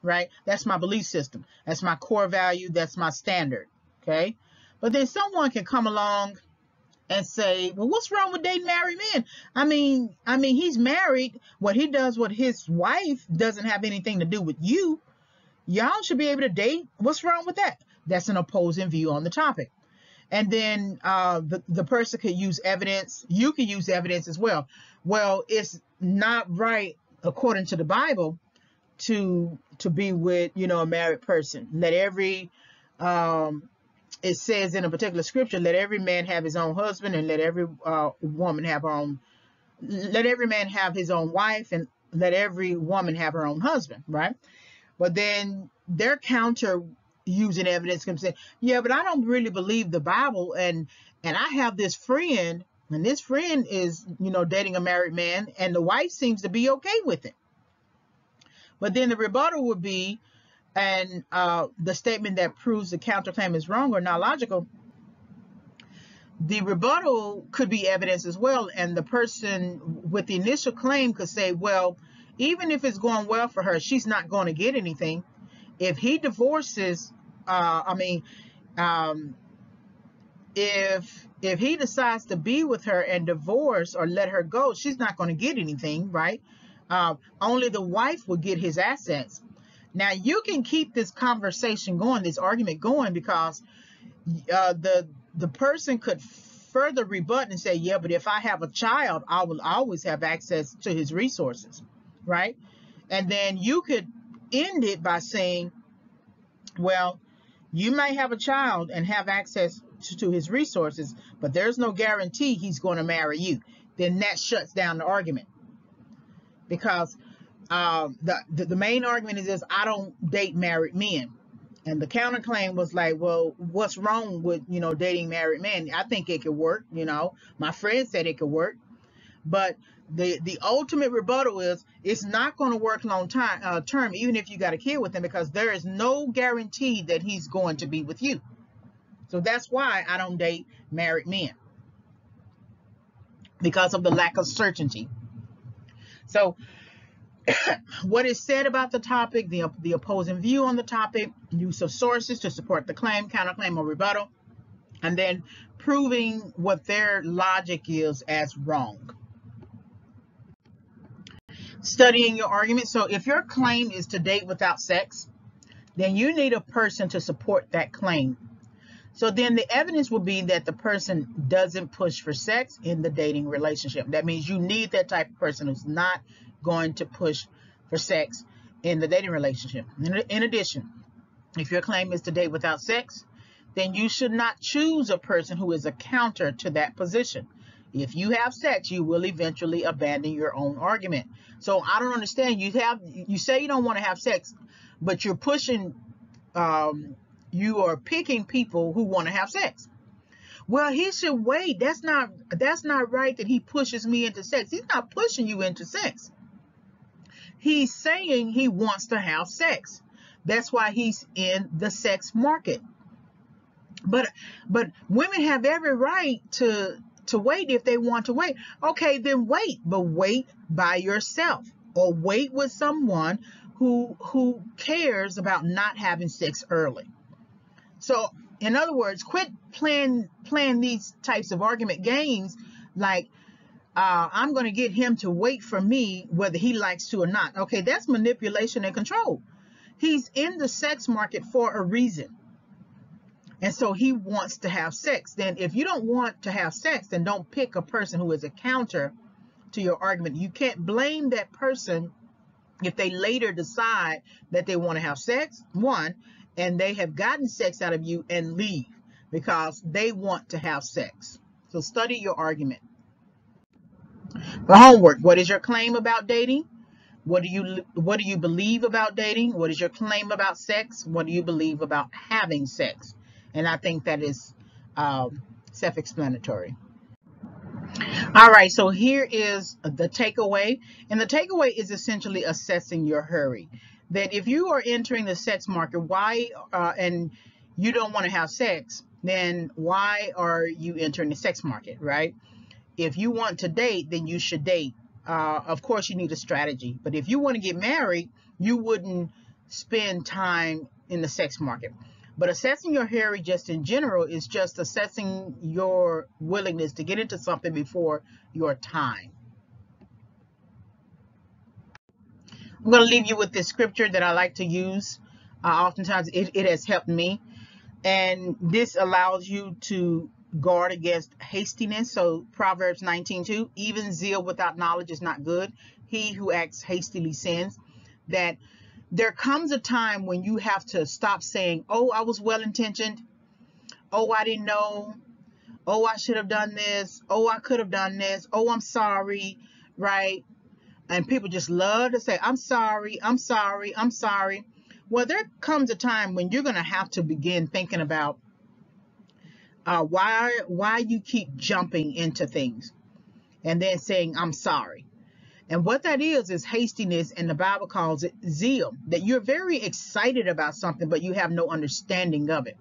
Right? That's my belief system. That's my core value. That's my standard. Okay? But then someone can come along and say, well, what's wrong with dating married men? I mean, he's married. What he does with his wife doesn't have anything to do with you. Y'all should be able to date. What's wrong with that? That's an opposing view on the topic. And then the person could use evidence. You can use evidence as well. Well, it's not right, according to the Bible, to be with, a married person. Let every it says in a particular scripture, let every man have his own husband, and let every woman have her own. Let every man have his own wife, and let every woman have her own husband, right? But then their counter using evidence can say, yeah, but I don't really believe the Bible, and I have this friend, and this friend is, dating a married man, and the wife seems to be okay with it. But then the rebuttal would be, and the statement that proves the counterclaim is wrong or not logical. The rebuttal could be evidence as well, and the person with the initial claim could say, well, even if it's going well for her, she's not going to get anything. If he divorces, if he decides to be with her and divorce or let her go, she's not going to get anything, right? Only the wife will get his assets. Now you can keep this conversation going, this argument going, because the person could further rebut and say, yeah, but if I have a child, I will always have access to his resources, right? And then you could end it by saying, well, you may have a child and have access to his resources, but there's no guarantee he's going to marry you. Then that shuts down the argument, because the main argument is this: I don't date married men. And the counterclaim was like, well, what's wrong with, dating married men? I think it could work. My friend said it could work. But the ultimate rebuttal is it's not going to work long term, even if you got a kid with him, because there is no guarantee that he's going to be with you. So that's why I don't date married men, because of the lack of certainty. So what is said about the topic, the opposing view on the topic, use of sources to support the claim, counterclaim, or rebuttal, and then proving what their logic is as wrong. Studying your argument. So if your claim is to date without sex, then you need a person to support that claim. So then the evidence will be that the person doesn't push for sex in the dating relationship. That means you need that type of person who's not going to push for sex in the dating relationship. In addition, if your claim is to date without sex, then you should not choose a person who is a counter to that position. If you have sex, you will eventually abandon your own argument. So I don't understand. You say you don't want to have sex, but you're pushing, you are picking people who want to have sex. Well, he should wait. That's not right that he pushes me into sex. He's not pushing you into sex. He's saying he wants to have sex. That's why he's in the sex market. But women have every right to wait if they want to wait. Okay, then wait, but wait by yourself, or wait with someone who cares about not having sex early. So in other words, quit playing these types of argument games like, I'm going to get him to wait for me whether he likes to or not. Okay, that's manipulation and control. He's in the sex market for a reason. And so he wants to have sex. Then if you don't want to have sex, then don't pick a person who is a counter to your argument. You can't blame that person if they later decide that they want to have sex, one, and they have gotten sex out of you and leave because they want to have sex. So study your argument. For homework, what is your claim about dating? What do you believe about dating? What is your claim about sex? What do you believe about having sex? And I think that is self-explanatory. All right, so here is the takeaway. And the takeaway is essentially assessing your hurry. That if you are entering the sex market, and you don't want to have sex, then why are you entering the sex market, right? If you want to date, then you should date. Of course, you need a strategy. But if you want to get married, you wouldn't spend time in the sex market. But assessing your hurry just in general is just assessing your willingness to get into something before your time. I'm going to leave you with this scripture that I like to use. Oftentimes it has helped me. And this allows you to guard against hastiness. So Proverbs 19:2, even zeal without knowledge is not good. He who acts hastily sins. That there comes a time when you have to stop saying, oh, I was well-intentioned. Oh, I didn't know. Oh, I should have done this. Oh, I could have done this. Oh, I'm sorry, right? And people just love to say, I'm sorry, I'm sorry, I'm sorry. Well, there comes a time when you're going to have to begin thinking about why you keep jumping into things and then saying, I'm sorry. And what that is hastiness, and the Bible calls it zeal, that you're very excited about something, but you have no understanding of it.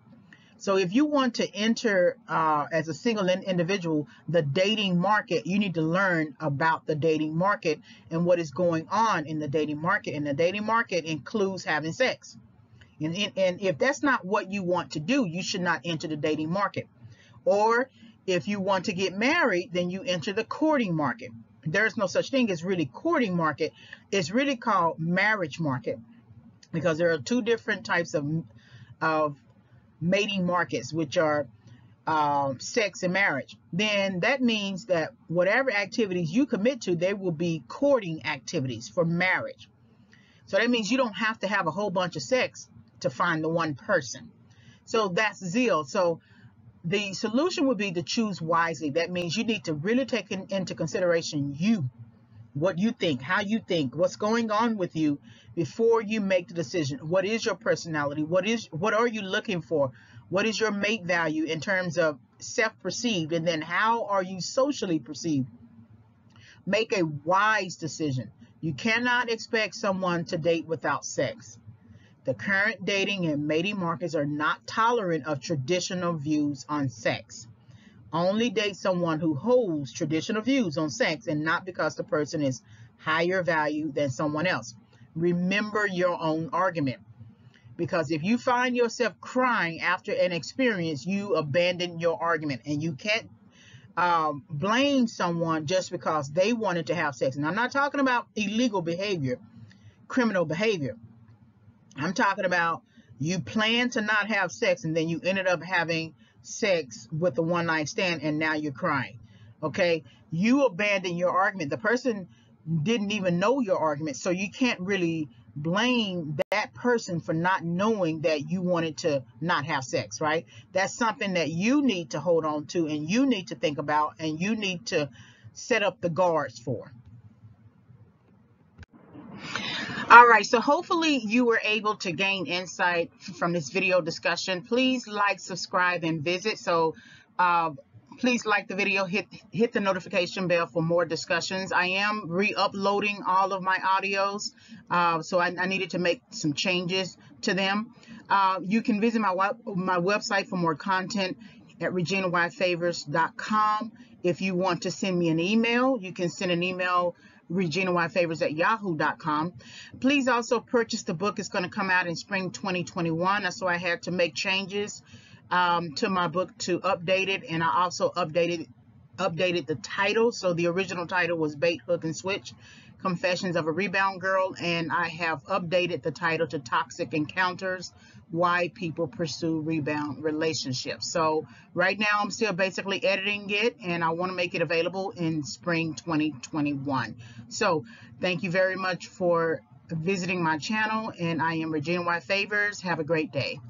So if you want to enter as a single individual, the dating market, you need to learn about the dating market and what is going on in the dating market. And the dating market includes having sex. And if that's not what you want to do, you should not enter the dating market. Or if you want to get married, then you enter the courting market. there's no such thing as really courting market. It's really called marriage market, because there are two different types of mating markets, which are sex and marriage. Then that means that whatever activities you commit to, they will be courting activities for marriage. So that means you don't have to have a whole bunch of sex to find the one person. So that's zeal. So the solution would be to choose wisely. That means you need to really take into consideration what you think, how you think, what's going on with you before you make the decision. What is your personality? What are you looking for? What is your mate value in terms of self-perceived? And then how are you socially perceived? Make a wise decision. You cannot expect someone to date without sex. The current dating and mating markets are not tolerant of traditional views on sex. Only date someone who holds traditional views on sex, and not because the person is higher value than someone else. Remember your own argument, because if you find yourself crying after an experience, you abandon your argument, and you can't blame someone just because they wanted to have sex. And I'm not talking about illegal behavior, criminal behavior. I'm talking about you plan to not have sex, and then you ended up having sex with a one-night stand, and now you're crying. Okay, you abandon your argument. The person didn't even know your argument, so you can't really blame that person for not knowing that you wanted to not have sex, right? That's something that you need to hold on to, and you need to think about, and you need to set up the guards for. All right, so hopefully you were able to gain insight from this video discussion. Please like, subscribe, and visit. So please like the video, hit the notification bell for more discussions. I am re-uploading all of my audios, so I needed to make some changes to them. You can visit my website for more content at reginayfavors.com. If you want to send me an email, you can send an email reginayfavors@yahoo.com. Please also purchase the book. It's going to come out in spring 2021. So I had to make changes to my book to update it, and I also updated the title. So the original title was Bait, Hook, and Switch: Confessions of a Rebound Girl, and I have updated the title to Toxic Encounters: Why People Pursue Rebound Relationships. So right now I'm still basically editing it, and I want to make it available in spring 2021. So thank you very much for visiting my channel, and I am Regina Y. Favors. Have a great day.